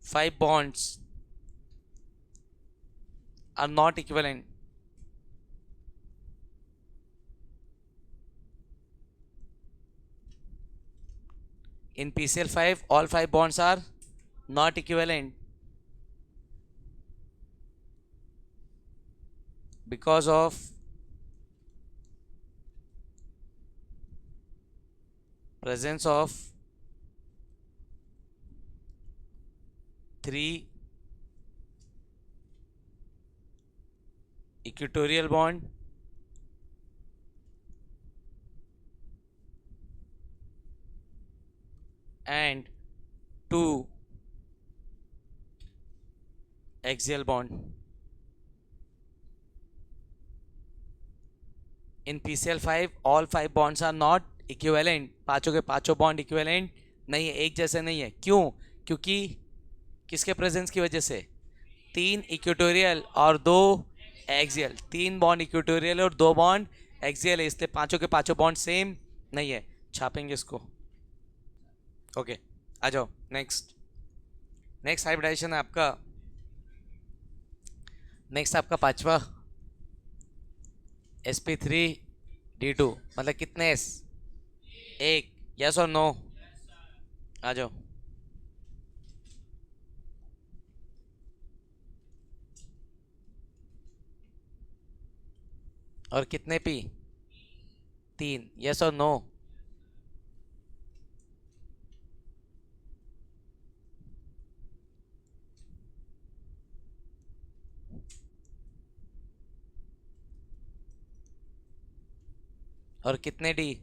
5 bonds are not equivalent. In PCl5 all 5 bonds are not equivalent because of presence of 3 equatorial bond and 2 axial bond. In PCl5 all 5 bonds are not equivalent. पांचों के पांचों बॉन्ड इक्विवेलेंट नहीं है, एक जैसे नहीं है। क्यों? क्योंकि किसके प्रेजेंस की वजह से? 3 इक्वेटोरियल और 2 एक्सियल। 3 बॉन्ड इक्वेटोरियल और 2 बॉन्ड एक्सियल है, इसलिए पांचों के पांचों बॉन्ड सेम नहीं है। छापेंगे इसको। ओके, आ जाओ नेक्स्ट। नेक्स्ट हाइब्रिडाइजेशन है आपका, नेक्स्ट आपका पांचवा sp3d2। मतलब कितने s? एक। यस और नो? आ जाओ। और कितने p? 3। यस और नो? और कितने d?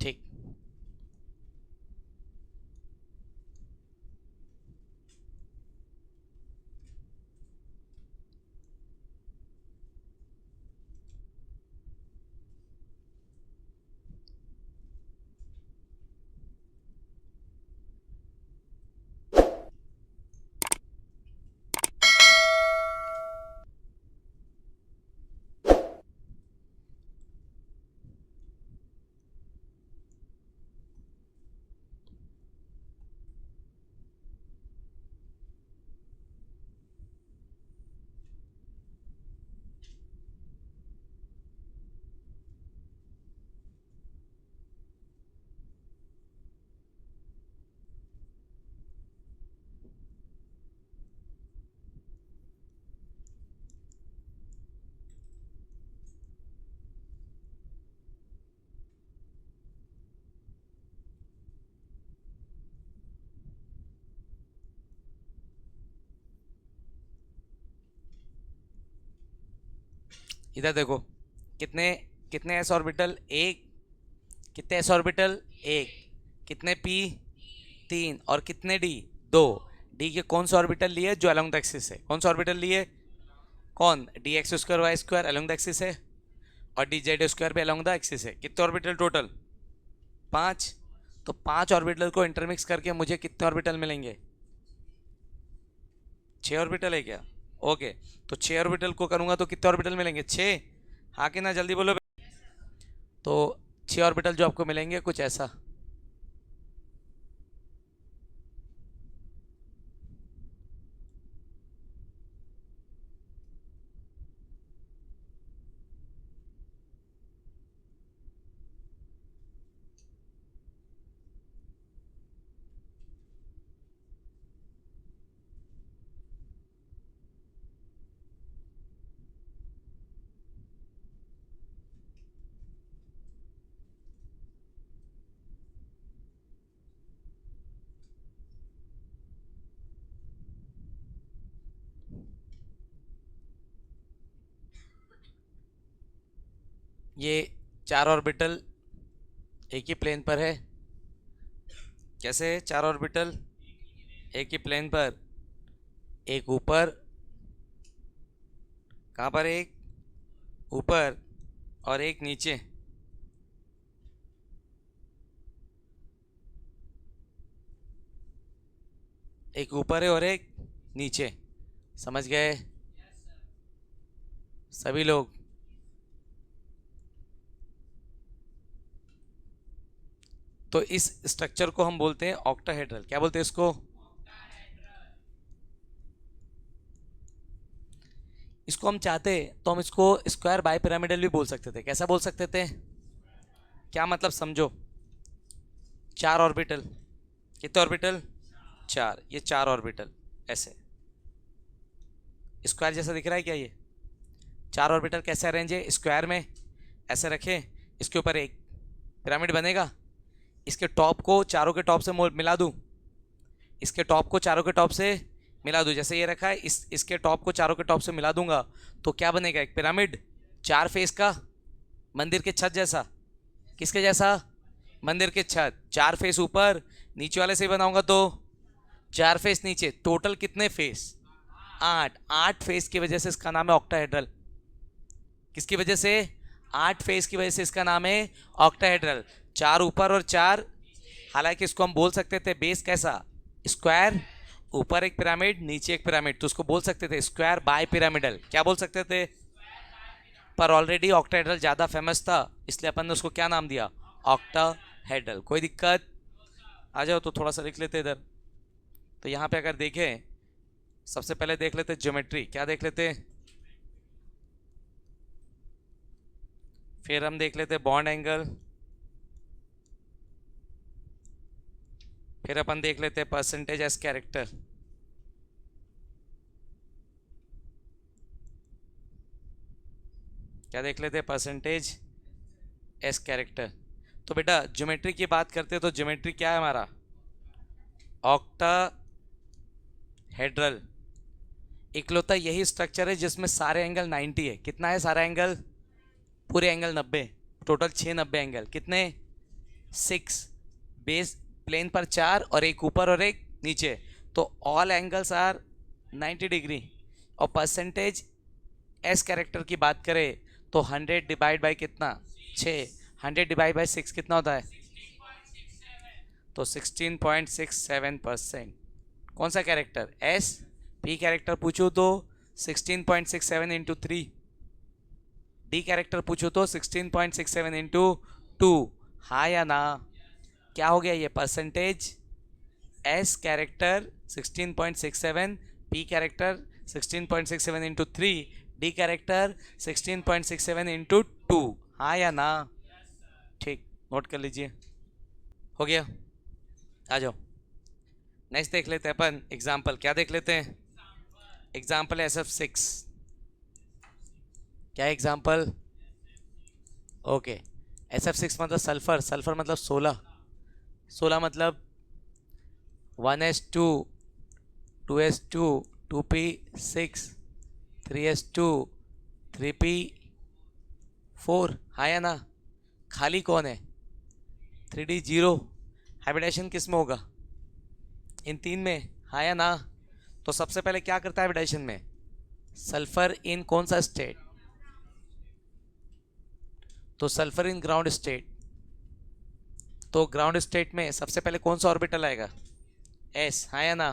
ठीक। इधर देखो, कितने कितने एस ऑर्बिटल? एक। कितने एस ऑर्बिटल? एक। कितने पी? 3। और कितने डी? 2। डी के कौन सा ऑर्बिटल लिए जो अलोंग द एक्सिस है? कौन सा ऑर्बिटल लिए? कौन? D x square y square along the axis है, और डी जेड स्क्वायर भी अलोंग द एक्सिस है। कितने ऑर्बिटल टोटल? 5। तो 5 ऑर्बिटल को इंटरमिक्स करके मुझे कितने ऑर्बिटल मिलेंगे? 6 ऑर्बिटल है क्या? ओके, तो 6 ऑर्बिटल को करूंगा तो कितने ऑर्बिटल मिलेंगे? 6। हाँ कि ना, जल्दी बोलो। तो 6 ऑर्बिटल जो आपको मिलेंगे कुछ ऐसा। ये 4 ऑर्बिटल एक ही प्लेन पर है। कैसे 4 ऑर्बिटल? एक ही प्लेन पर, एक ऊपर, कहाँ पर, एक ऊपर और एक नीचे। एक ऊपर है और एक नीचे। समझ गए सभी लोग? तो इस स्ट्रक्चर को हम बोलते हैं ऑक्टाहेड्रल। क्या बोलते हैं इसको? इसको हम चाहते तो हम इसको स्क्वायर बाई पिरामिडल भी बोल सकते थे। कैसा बोल सकते थे? क्या मतलब समझो। 4 ऑर्बिटल, कितने ऑर्बिटल? 4। ये 4 ऑर्बिटल ऐसे स्क्वायर जैसा दिख रहा है क्या? ये 4 ऑर्बिटल कैसे अरेंज है? स्क्वायर में ऐसे रखें, इसके ऊपर एक पिरामिड बनेगा। इसके टॉप को चारों के टॉप से मिला दूं, इसके टॉप को चारों के टॉप से मिला दूं, जैसे ये रखा है, इसके टॉप को चारों के टॉप से मिला दूंगा तो क्या बनेगा? एक पिरामिड 4 फेस का, मंदिर के छत जैसा। किसके जैसा? मंदिर के छत। 4 फेस ऊपर, नीचे वाले से बनाऊंगा तो 4 फेस नीचे। टोटल कितने फेस? 8। 8 फेस की वजह से इसका नाम है ऑक्टाहेड्रल। किसकी वजह से? 8 फेस की वजह से इसका नाम है ऑक्टाहेड्रल। 4 ऊपर और 4, हालांकि इसको हम बोल सकते थे बेस कैसा? स्क्वायर, ऊपर एक पिरामिड, नीचे एक पिरामिड, तो उसको बोल सकते थे स्क्वायर बाय पिरामिडल। क्या बोल सकते थे? पर ऑलरेडी ऑक्टाहेड्रल ज़्यादा फेमस था, इसलिए अपन ने उसको क्या नाम दिया? ऑक्टाहेड्रल। कोई दिक्कत? आ जाओ तो थोड़ा सा लिख लेते इधर। तो यहाँ पे अगर देखें, सबसे पहले देख लेते ज्योमेट्री। क्या देख लेते? फिर हम देख लेते बॉन्ड एंगल, फिर अपन देख लेते परसेंटेज एस कैरेक्टर, क्या देख लेते? Percentage S character. तो बेटा ज्योमेट्री की बात करते हैं तो ज्योमेट्री क्या है हमारा? ऑक्टाहेड्रल। इकलौता यही स्ट्रक्चर है जिसमें सारे एंगल 90 है। कितना है सारा एंगल? पूरे एंगल 90। Total 6 90 angle. कितने? 6। बेस प्लेन पर 4 और एक ऊपर और एक नीचे, तो ऑल एंगल्स आर 90 डिग्री। और परसेंटेज एस कैरेक्टर की बात करें तो 100 डिवाइड बाई कितना? 6। 100 डिवाइड बाई 6 कितना होता है? तो 16.67%। कौन सा कैरेक्टर? एस। पी कैरेक्टर पूछो तो 16.67 इंटू 3। डी कैरेक्टर पूछो तो 16.67 इंटू 2। हाँ या ना? क्या हो गया ये? Percentage S character 16.67, P character 16.67 into 3, D character 16.67 into 2। हाँ या ना? ठीक, नोट कर लीजिए। हो गया? आ जाओ नेक्स्ट देख लेते हैं अपन एग्जाम्पल। क्या देख लेते हैं? Example SF6। क्या एग्जाम्पल? ओके। SF6 मतलब सल्फर। सल्फर मतलब 16। 16 मतलब 1s2, 2s2, 2p6, 3s2, 3p4। हाँ या ना? खाली कौन है? 3d 0। हाइब्रिडेशन किस में होगा? इन 3 में। हाँ या ना? तो सबसे पहले क्या करता है हाइब्रिडेशन में? सल्फर इन कौन सा स्टेट? तो सल्फर इन ग्राउंड स्टेट। तो ग्राउंड स्टेट में सबसे पहले कौन सा ऑर्बिटल आएगा? एस। हाँ या ना?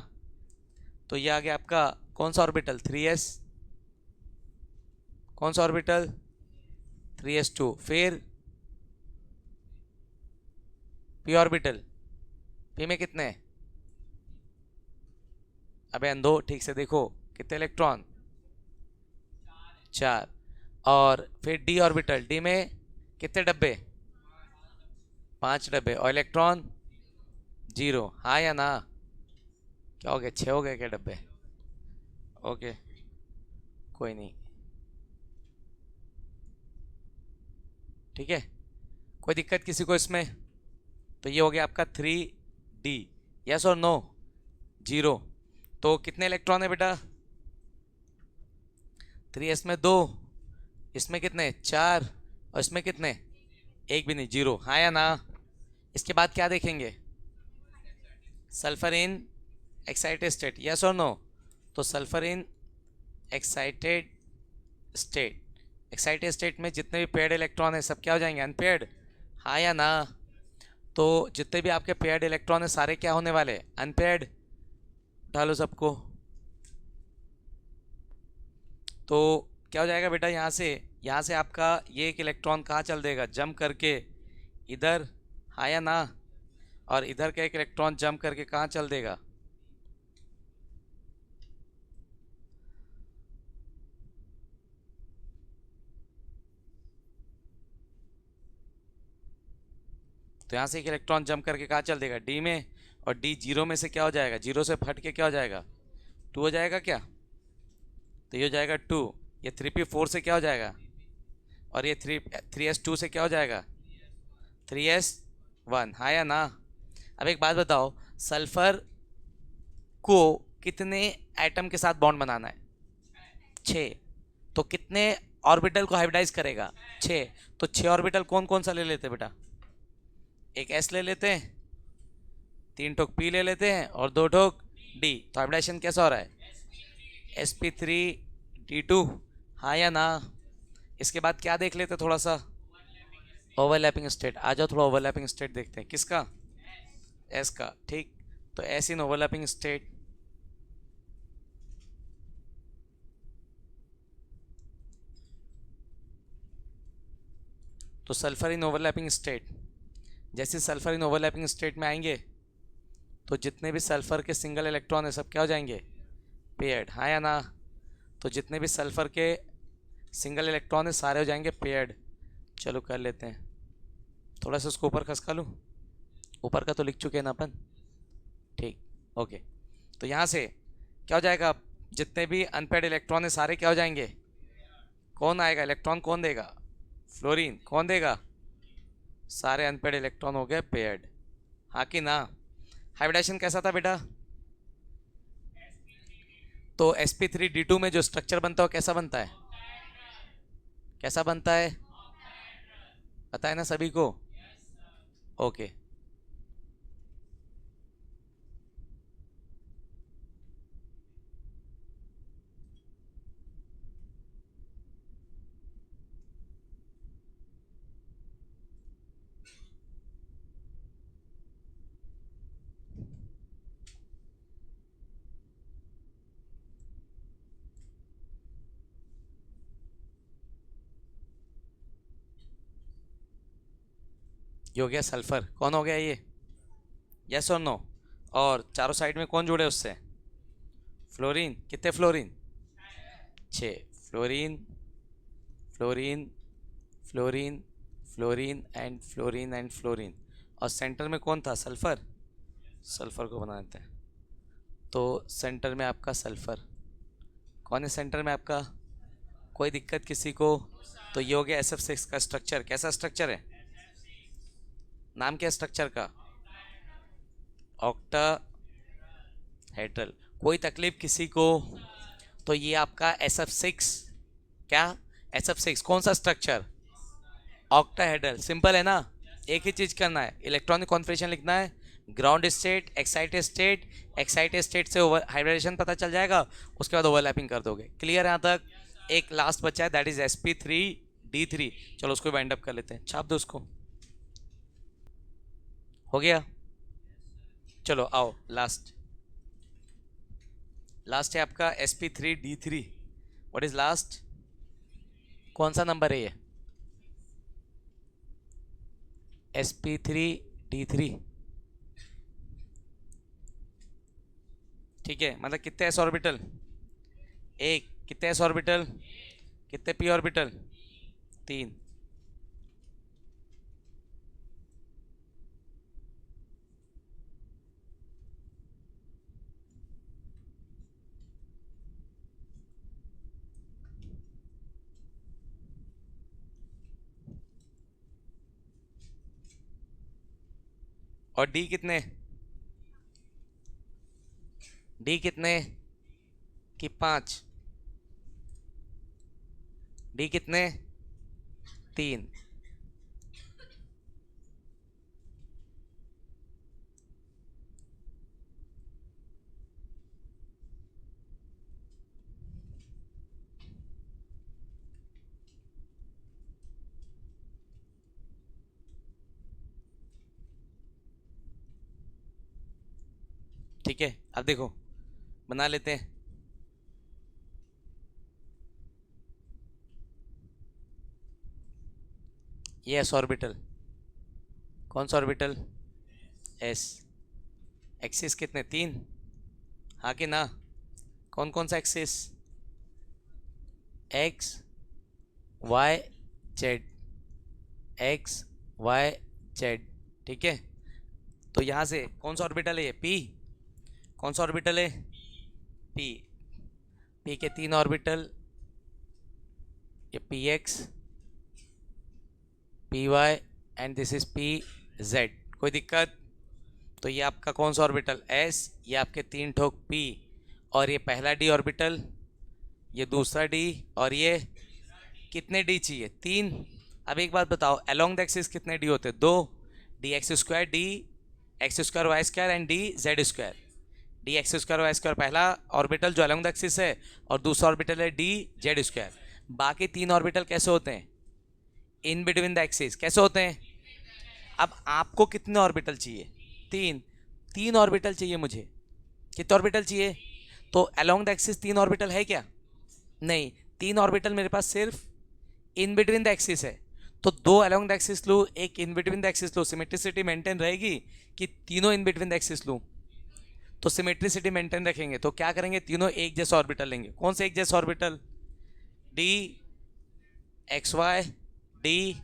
तो ये आ गया आपका कौन सा ऑर्बिटल? 3s। कौन सा ऑर्बिटल? 3s2। फिर p ऑर्बिटल। p में कितने हैं? अबे अंधो, ठीक से देखो, कितने इलेक्ट्रॉन? 4। और फिर d ऑर्बिटल। d में कितने डब्बे? 5 डब्बे। और इलेक्ट्रॉन 0। हाँ या ना? क्या हो गया? 6 हो गए क्या डब्बे? ओके, कोई नहीं, ठीक है, कोई दिक्कत किसी को इसमें? तो ये हो गया आपका 3d। यस और नो? 0। तो कितने इलेक्ट्रॉन है बेटा? 3s में 2, इसमें कितने? 4, और इसमें कितने? एक भी नहीं, 0। हाँ या ना? इसके बाद क्या देखेंगे? Sulphur in excited state, yes और नो? तो sulphur in excited state, excited state में जितने भी पेयर्ड इलेक्ट्रॉन है सब क्या हो जाएंगे? अनपेयर्ड, हाँ या ना? तो जितने भी आपके पेयर्ड इलेक्ट्रॉन है सारे क्या होने वाले? अनपेयर्ड। डालो सबको। तो क्या हो जाएगा बेटा? यहाँ से आपका ये एक इलेक्ट्रॉन कहाँ चल देगा? जंप करके इधर, हाँ या ना? और इधर का एक इलेक्ट्रॉन जंप करके कहाँ चल देगा? तो यहाँ से एक इलेक्ट्रॉन जंप करके कहाँ चल देगा? डी में। और डी जीरो में से क्या हो जाएगा? जीरो से फट के क्या हो जाएगा? टू हो जाएगा क्या? तो ये हो जाएगा टू। ये 3p4 से क्या हो जाएगा? और ये 3s2 से क्या हो जाएगा? 3s1, हाँ या ना? अब एक बात बताओ, सल्फर को कितने एटम के साथ बॉन्ड बनाना है? 6। तो कितने ऑर्बिटल को हाइब्रिडाइज करेगा? 6। तो 6 ऑर्बिटल कौन कौन सा ले लेते बेटा? एक s ले लेते हैं, 3 ठोक p ले लेते हैं और 2 ठोक d। तो हाइब्रिडाइजेशन कैसा हो रहा है? sp3d2, हाँ या ना? इसके बाद क्या देख लेते थोड़ा सा? Overlapping state. आ जाओ थोड़ा ओवरलैपिंग स्टेट देखते हैं। किसका? एस का, ठीक। तो एस इन ओवरलैपिंग स्टेट, तो सल्फर इन ओवरलैपिंग स्टेट, जैसे सल्फर इन ओवरलैपिंग स्टेट में आएंगे तो जितने भी सल्फर के सिंगल इलेक्ट्रॉन है सब क्या हो जाएंगे? पेयर्ड, हाँ या ना? तो जितने भी सल्फर के सिंगल इलेक्ट्रॉन है सारे हो जाएंगे पेयर्ड। चलो कर लेते हैं। थोड़ा सा उसको ऊपर खसका लूँ, ऊपर का तो लिख चुके हैं ना अपन, ठीक, ओके। तो यहाँ से क्या हो जाएगा? जितने भी अनपेयर्ड इलेक्ट्रॉन है सारे क्या हो जाएंगे? कौन आएगा इलेक्ट्रॉन? कौन देगा? फ्लोरीन। कौन देगा? सारे अनपेयर्ड इलेक्ट्रॉन हो गए पेयर्ड, हाँ कि ना? हाइब्रिडाइजेशन कैसा था बेटा? तो sp3d2 में जो स्ट्रक्चर बनता है वो कैसा बनता है? कैसा बनता है? पता है ना सभी को? ओके। ये हो गया सल्फर। कौन हो गया ये? यस और नो? और चारों साइड में कौन जुड़े उससे? फ्लोरीन। कितने fluorine? 6। Fluorine, fluorine, fluorine, fluorine and fluorine and fluorine. और सेंटर में कौन था? सल्फर। सल्फर को बना देते हैं। तो सेंटर में आपका सल्फर। कौन है सेंटर में आपका? कोई दिक्कत किसी को? तो ये हो गया SF6 का स्ट्रक्चर। कैसा स्ट्रक्चर है? नाम क्या है स्ट्रक्चर का? ऑक्टाहेड्रल। कोई तकलीफ किसी को? तो ये आपका SF6, क्या? SF6 कौन सा स्ट्रक्चर? ऑक्टाहेड्रल। सिंपल है ना? एक ही चीज करना है, इलेक्ट्रॉनिक कॉन्फ़िगरेशन लिखना है, ground state, excited state, excited state से ओवर हाइब्रिडेशन पता चल जाएगा, उसके बाद ओवरलैपिंग कर दोगे। क्लियर यहाँ तक? एक लास्ट बचा है, दैट इज sp3d3। चलो उसको वाइंड अप कर लेते हैं, छाप दो उसको। हो गया? चलो आओ, लास्ट। लास्ट है आपका sp3d3। What is last? कौन सा नंबर है ये? sp3d3, ठीक है। मतलब कितने एस ऑर्बिटल? एक। कितने एस ऑर्बिटल? कितने पी ऑर्बिटल? 3। और डी कितने? डी कितने? कि 5? डी कितने? 3। ठीक है, अब देखो बना लेते हैं। ये एस ऑर्बिटल, कौन सा ऑर्बिटल? एस। एक्सिस कितने? 3, हाँ कि ना? कौन कौन सा axis? X y z, x y z, ठीक है। तो यहाँ से कौन सा ऑर्बिटल है ये? पी। कौन सा ऑर्बिटल है? पी। पी के 3 ऑर्बिटल, ये p x, p y and this is p z. कोई दिक्कत? तो ये आपका कौन सा ऑर्बिटल? एस। ये आपके 3 ठोक पी, और ये पहला डी ऑर्बिटल, ये दूसरा डी, और ये कितने डी चाहिए? 3। अब एक बात बताओ, अलोंग द एक्सिस कितने डी होते हैं? 2। D x square, d x square y square and d z square. D x square y square पहला ऑर्बिटल जो अलोंग द एक्सिस है, और दूसरा ऑर्बिटल है डी जेड स्क्वायर। बाकी 3 ऑर्बिटल कैसे होते हैं? In between the axis. कैसे होते हैं? अब आपको कितने ऑर्बिटल चाहिए? 3। 3 ऑर्बिटल चाहिए मुझे। कितने ऑर्बिटल चाहिए? तो अलोंग द एक्सिस 3 ऑर्बिटल है क्या? नहीं, 3 ऑर्बिटल मेरे पास सिर्फ इन बिटवीन द एक्सिस है। तो 2 अलोंग द एक्सिस लूँ, एक इन बिटवीन द एक्सिस लूँ, सिमेट्रिसिटी मेंटेन रहेगी कि तीनों इन बिटवीन द एक्सिस लूँ? तो सिमेट्रिसिटी मेंटेन रखेंगे। तो क्या करेंगे? तीनों एक जैसा ऑर्बिटल लेंगे। कौन से एक जैसा orbital? D x y, d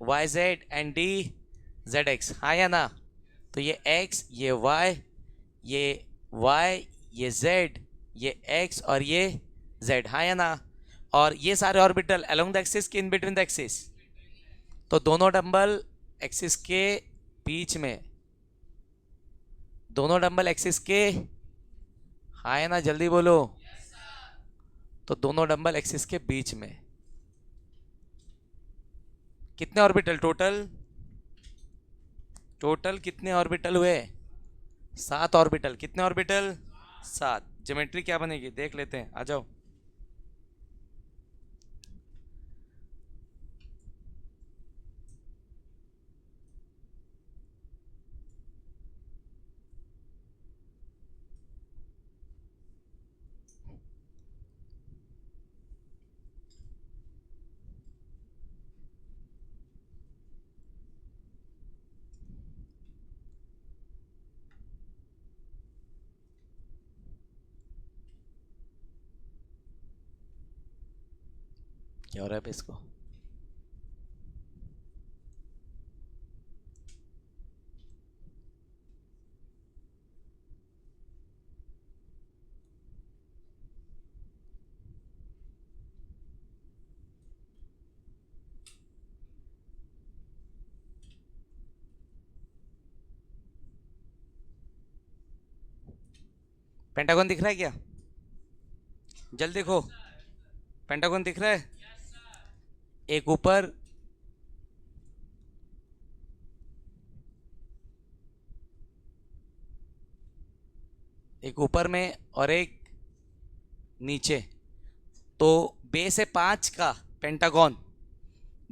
y z and d z x, हाँ या ना? तो ये x, ये y, ये y, ये z, ये x और ये z, हाँ या ना? और ये सारे ऑर्बिटल अलोंग द एक्सिस के इन बिटवीन द एक्सिस। तो दोनों डंबल एक्सिस के बीच में, दोनों डंबल एक्सिस के, हाँ या ना? जल्दी बोलो। तो दोनों डंबल एक्सिस के बीच में कितने ऑर्बिटल टोटल? टोटल कितने ऑर्बिटल हुए? 7 ऑर्बिटल। कितने ऑर्बिटल? 7। ज्योमेट्री क्या बनेगी देख लेते हैं, आ जाओ। क्या हो रहा है इसको? पेंटागन दिख रहा है क्या? जल्दी देखो, पेंटागन दिख रहा है? एक ऊपर, एक ऊपर में और एक नीचे। तो बेस है 5 का पेंटागन,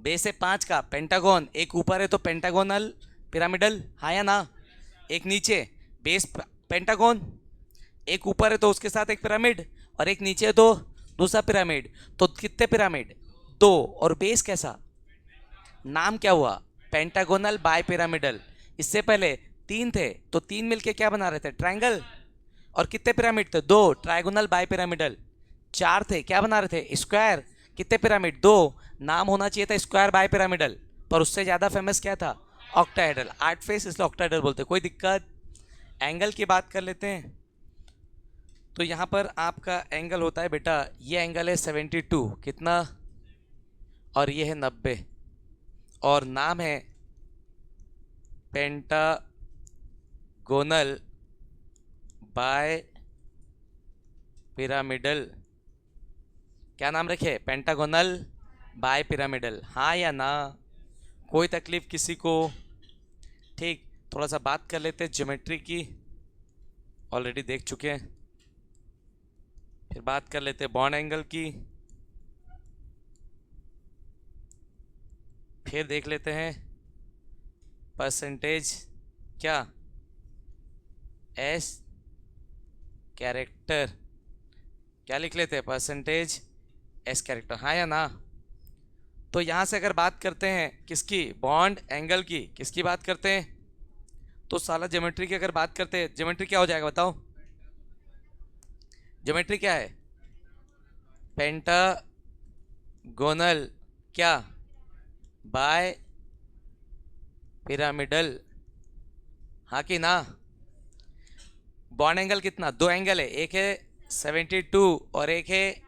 बेस है 5 का पेंटागन। एक ऊपर है तो पेंटागोनल पिरामिडल, हाँ या ना? एक नीचे बेस पेंटागन, एक ऊपर है तो उसके साथ एक पिरामिड, और एक नीचे है तो दूसरा पिरामिड। तो कितने पिरामिड? 2। और बेस कैसा? नाम क्या हुआ? Pentagonal bipyramidal. इससे पहले 3 थे, तो 3 मिलके क्या बना रहे थे? ट्रायंगल। और कितने पिरामिड थे? 2। Trigonal bye pyramidal. 4 थे, क्या बना रहे थे? स्क्वायर। कितने पिरामिड? 2। नाम होना चाहिए था स्क्वायर बाय पिरामिडल, पर उससे ज़्यादा फेमस क्या था? ऑक्टाहेड्रल। 8 फेस इसलिए ऑक्टाहेड्रल बोलते हैं। कोई दिक्कत? एंगल की बात कर लेते हैं। तो यहाँ पर आपका एंगल होता है बेटा, ये एंगल है 72, कितना? और ये है 90, और नाम है पेंटागोनल बाय पिरामिडल। क्या नाम रखे? पेंटागोनल बाय पिरामिडल, हाँ या ना? कोई तकलीफ किसी को? ठीक, थोड़ा सा बात कर लेते हैं ज्योमेट्री की, ऑलरेडी देख चुके हैं। फिर बात कर लेते हैं बॉन्ड एंगल की, फिर देख लेते हैं परसेंटेज क्या, एस कैरेक्टर क्या लिख लेते हैं, परसेंटेज एस कैरेक्टर, हाँ या ना। तो यहाँ से अगर बात करते हैं किसकी, बॉन्ड एंगल की, किसकी बात करते हैं, तो साला ज्योमेट्री की अगर बात करते हैं, ज्योमेट्री क्या हो जाएगा बताओ, ज्योमेट्री क्या है, पेंटागोनल क्या, बाय पिरामिडल, हाँ कि ना। बॉन्ड एंगल कितना, दो एंगल है, एक है 72 और एक है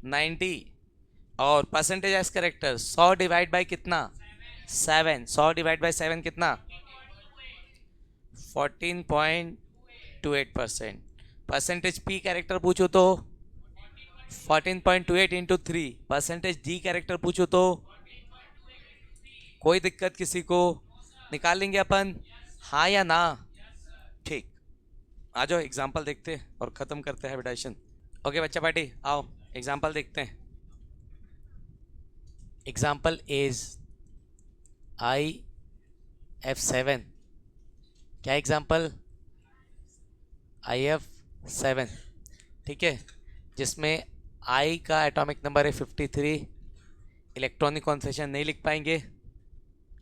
90, और percentage S character 100 divide by कितना, 7, 100 डिवाइड बाय 7 कितना, 14.28%। परसेंटेज पी कैरेक्टर पूछो तो 14.28 इंटू 3, परसेंटेज डी कैरेक्टर पूछो तो, कोई दिक्कत किसी को, निकाल लेंगे अपन, हाँ या ना। ठीक, आ जाओ एग्जाम्पल देखते हैं और ख़त्म करते हैं हाइब्रिडाइजेशन। ओके बच्चा पार्टी आओ, एग्जाम्पल देखते हैं। एग्जाम्पल इज IF7, क्या एग्जाम्पल, IF7, ठीक है, जिसमें I का एटॉमिक नंबर है 53, इलेक्ट्रॉनिक कॉन्फिगरेशन नहीं लिख पाएंगे,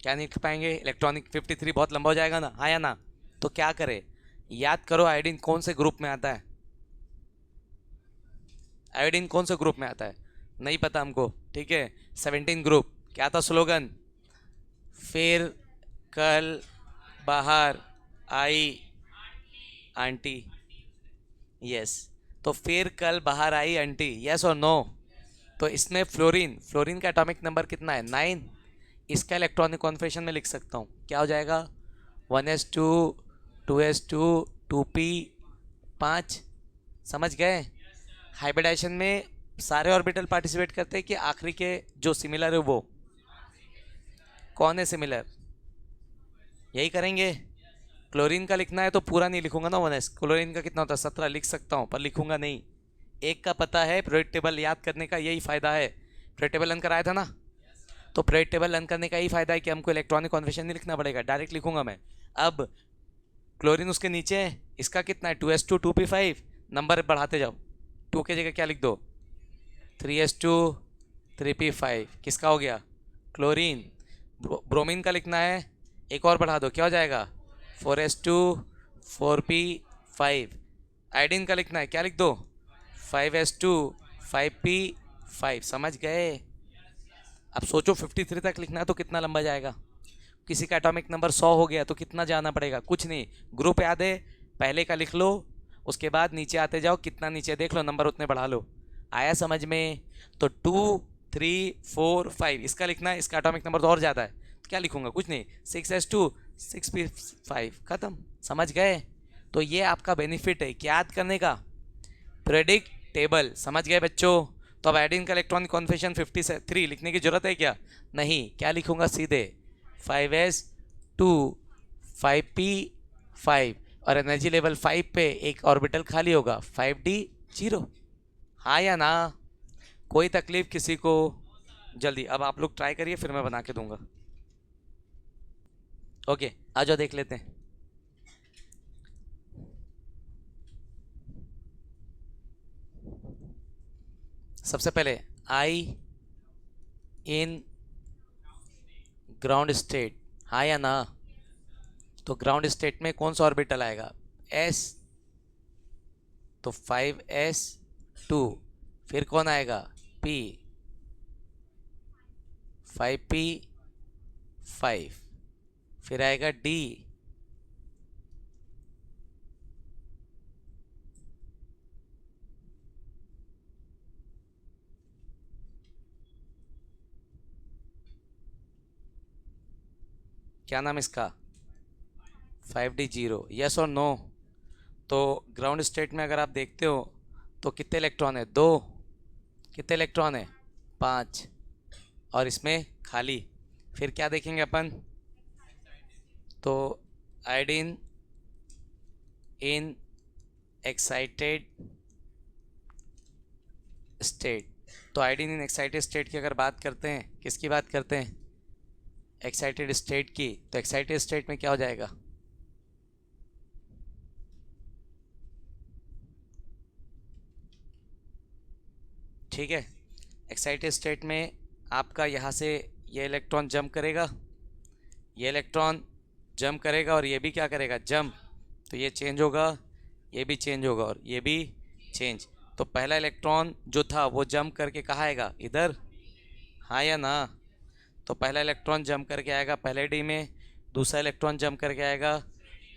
क्या नहीं लिख पाएंगे, इलेक्ट्रॉनिक 53 बहुत लंबा हो जाएगा ना, हाँ या ना। तो क्या करें, याद करो आयोडीन कौन से ग्रुप में आता है, आयोडीन कौन से ग्रुप में आता है, नहीं पता हमको, ठीक है, 17 ग्रुप, क्या था स्लोगन, फिर कल बाहर आई आंटी, यस, तो फिर कल बाहर आई आंटी, यस और नो। तो इसमें फ्लोरीन, फ्लोरीन का एटॉमिक नंबर कितना है, 9, इसका इलेक्ट्रॉनिक कॉन्फिगरेशन में लिख सकता हूँ, क्या हो जाएगा, 1s2 2s2 2p 5, समझ गए। हाइब्रिडाइजेशन में सारे ऑर्बिटल पार्टिसिपेट करते हैं कि आखिरी के जो सिमिलर है वो, कौन है सिमिलर, यही करेंगे। क्लोरीन का लिखना है तो पूरा नहीं लिखूंगा ना 1s, क्लोरीन का कितना होता है 17, लिख सकता हूँ पर लिखूंगा नहीं, एक का पता है, पीरियोडिक टेबल याद करने का यही फ़ायदा है, पीरियोडिक टेबल रन कराया था ना, तो पीरियोडिक टेबल रन करने का यही फ़ायदा है कि हमको इलेक्ट्रॉनिक कॉन्फिगरेशन नहीं लिखना पड़ेगा, डायरेक्ट लिखूंगा मैं। अब क्लोरीन उसके नीचे है, इसका कितना है 2s2 2p5, नंबर बढ़ाते जाओ, 2 की जगह क्या लिख दो 3s2 3p5, किसका हो गया, क्लोरीन। ब्रोमीन का लिखना है, एक और बढ़ा दो, क्या हो जाएगा 4s2 4p5। आयोडीन का लिखना है, क्या लिख दो 5s2 5p5, समझ गए। अब सोचो 53 तक लिखना है तो कितना लंबा जाएगा, किसी का एटॉमिक नंबर 100 हो गया तो कितना जाना पड़ेगा, कुछ नहीं, ग्रुप याद है, पहले का लिख लो, उसके बाद नीचे आते जाओ, कितना नीचे देख लो, नंबर उतने बढ़ा लो, आया समझ में। तो 2 3 4 5 इसका लिखना है, इसका एटॉमिक नंबर तो और ज़्यादा है, तो क्या लिखूंगा, कुछ नहीं, 6s2 6p5, ख़त्म, समझ गए। तो ये आपका बेनिफिट है क्या याद करने का, प्रेडिक्ट टेबल, समझ गए बच्चों। तो अब आयोडीन का इलेक्ट्रॉनिक कॉन्फिगरेशन 53 लिखने की जरूरत है क्या, नहीं, क्या लिखूंगा सीधे 5s2 5p5, और एनर्जी लेवल 5 पे एक ऑर्बिटल खाली होगा 5d0, हाँ या ना, कोई तकलीफ किसी को, जल्दी अब आप लोग ट्राई करिए फिर मैं बना के दूंगा। ओके आ जाओ देख लेते हैं। सबसे पहले आई इन ग्राउंड स्टेट, हाँ या ना, तो ग्राउंड स्टेट में कौन सा ऑर्बिटल आएगा, s, तो 5s2, फिर कौन आएगा p, 5p5, फिर आएगा d, क्या नाम इसका 5d0, यस और नो। तो ग्राउंड स्टेट में अगर आप देखते हो तो कितने इलेक्ट्रॉन है, 2, कितने इलेक्ट्रॉन है 5, और इसमें खाली, फिर क्या देखेंगे अपन, तो आयोडीन इन एक्साइटेड स्टेट, तो आयोडीन इन एक्साइटेड स्टेट की अगर बात करते हैं, किसकी बात करते हैं, एक्साइटेड स्टेट की, तो एक्साइटेड स्टेट में क्या हो जाएगा, ठीक है। एक्साइटेड स्टेट में आपका यहाँ से ये इलेक्ट्रॉन जंप करेगा, ये इलेक्ट्रॉन जंप करेगा और ये भी क्या करेगा, जंप। तो ये चेंज होगा, ये भी चेंज होगा और ये भी चेंज। तो पहला इलेक्ट्रॉन जो था वो जंप करके कहाँ आएगा, इधर, हाँ या ना। तो पहला इलेक्ट्रॉन जंप करके आएगा पहले डी में, दूसरा इलेक्ट्रॉन जंप करके आएगा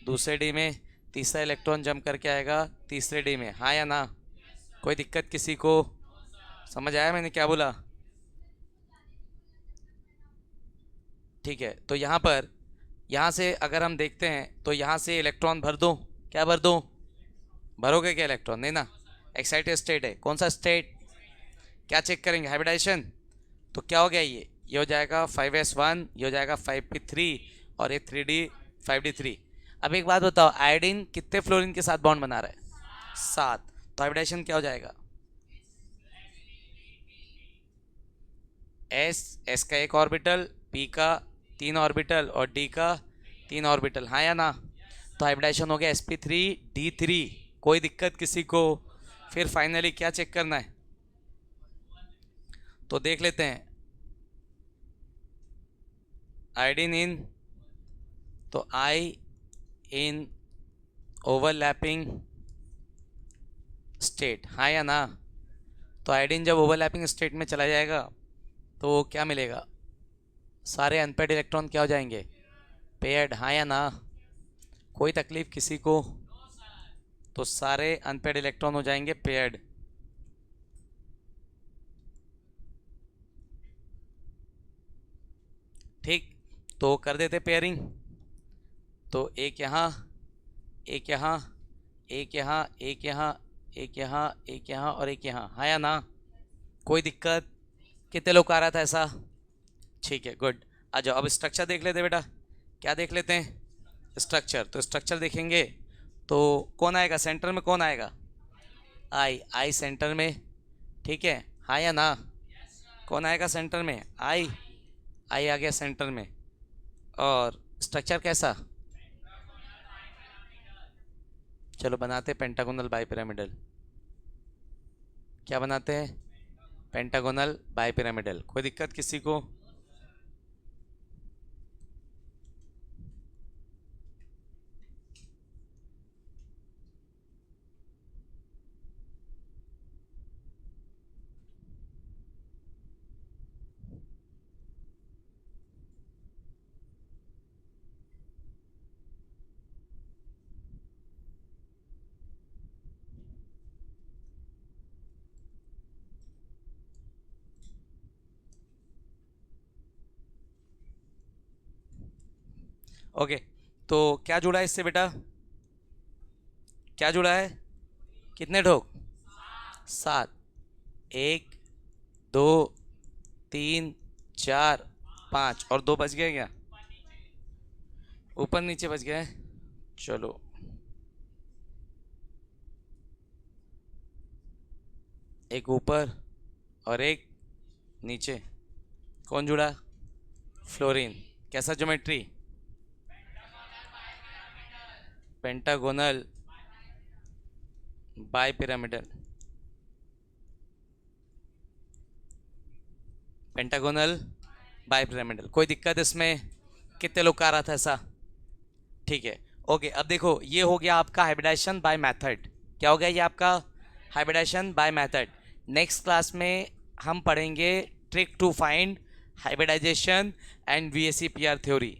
दूसरे डी में, तीसरा इलेक्ट्रॉन जंप करके आएगा तीसरे डी में, हाँ या ना। कोई दिक्कत किसी को? समझ आया मैंने क्या बोला? ठीक है। तो यहाँ पर, यहाँ से अगर हम देखते हैं तो यहाँ से इलेक्ट्रॉन भर दूँ, क्या भर दूँ, भरोगे क्या इलेक्ट्रॉन, नहीं ना। एक्साइटेड स्टेट है, कौन सा स्टेट, क्या चेक करेंगे, हाइब्रिडाइजेशन। तो क्या हो गया, ये हो जाएगा 5s1, ये हो जाएगा 5p3 और ये 3d 5d3। अब एक बात बताओ, आयोडीन कितने फ्लोरीन के साथ बॉन्ड बना रहा है, 7। तो हाइब्रिडाइजेशन क्या हो जाएगा, एस का एक ऑर्बिटल, पी का 3 ऑर्बिटल और डी का 3 ऑर्बिटल, हाँ या ना। तो हाइब्रिडाइजेशन हो गया sp3d3। कोई दिक्कत किसी को? फिर फाइनली क्या चेक करना है, तो देख लेते हैं। आयोडीन इन, तो आई इन ओवरलैपिंग स्टेट, हाँ या ना। तो आयोडीन जब ओवरलैपिंग स्टेट में चला जाएगा तो क्या मिलेगा, सारे अनपेड इलेक्ट्रॉन क्या हो जाएंगे, पेयर्ड, हाँ या ना। कोई तकलीफ किसी को? तो सारे अनपेड इलेक्ट्रॉन हो जाएंगे पेयर्ड। ठीक, तो कर देते पेयरिंग। तो एक यहाँ, एक यहाँ, एक यहाँ, एक यहाँ, एक यहाँ, एक यहाँ और एक यहाँ, हाँ या ना। कोई दिक्कत? कितने लोग आ रहा था ऐसा? ठीक है, गुड। आ जाओ, अब स्ट्रक्चर देख लेते बेटा। क्या देख लेते हैं, स्ट्रक्चर। तो स्ट्रक्चर देखेंगे तो कौन आएगा सेंटर में, कौन आएगा, आई सेंटर में, ठीक है, हाँ या ना। कौन आएगा सेंटर में, आई आ गया सेंटर में। और स्ट्रक्चर कैसा, चलो बनाते पेंटागोनल बाई पिरामिडल। क्या बनाते हैं, पेंटागोनल बाई पिरामिडल। कोई दिक्कत किसी को? ओके, तो क्या जुड़ा है इससे बेटा, क्या जुड़ा है, कितने ठोक, 7। 1 2 3 4 5 और 2 बच गए क्या, ऊपर नीचे बच गए। चलो, एक ऊपर और एक नीचे, कौन जुड़ा, फ्लोरीन। कैसा geometry, pentagonal bipyramidal, pentagonal bipyramidal. कोई दिक्कत इसमें? कितने लोग का रहा था ऐसा? ठीक है, ओके। अब देखो, ये हो गया आपका हाइब्रिडाइजेशन बाय मेथड। क्या हो गया ये आपका, hybridization by method. Next class में हम पढ़ेंगे trick to find hybridization and VSEPR theory.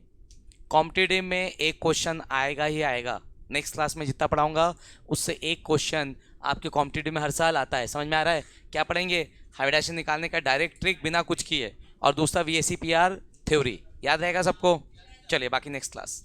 Competitive में एक क्वेश्चन आएगा ही आएगा। नेक्स्ट क्लास में जितना पढ़ाऊंगा उससे एक क्वेश्चन आपके कॉम्पिटिटिव में हर साल आता है। समझ में आ रहा है? क्या पढ़ेंगे, हाइब्रिडाइजेशन निकालने का डायरेक्ट ट्रिक बिना कुछ किए, और दूसरा VSEPR थ्योरी। याद रहेगा सबको? चलिए, बाकी नेक्स्ट क्लास।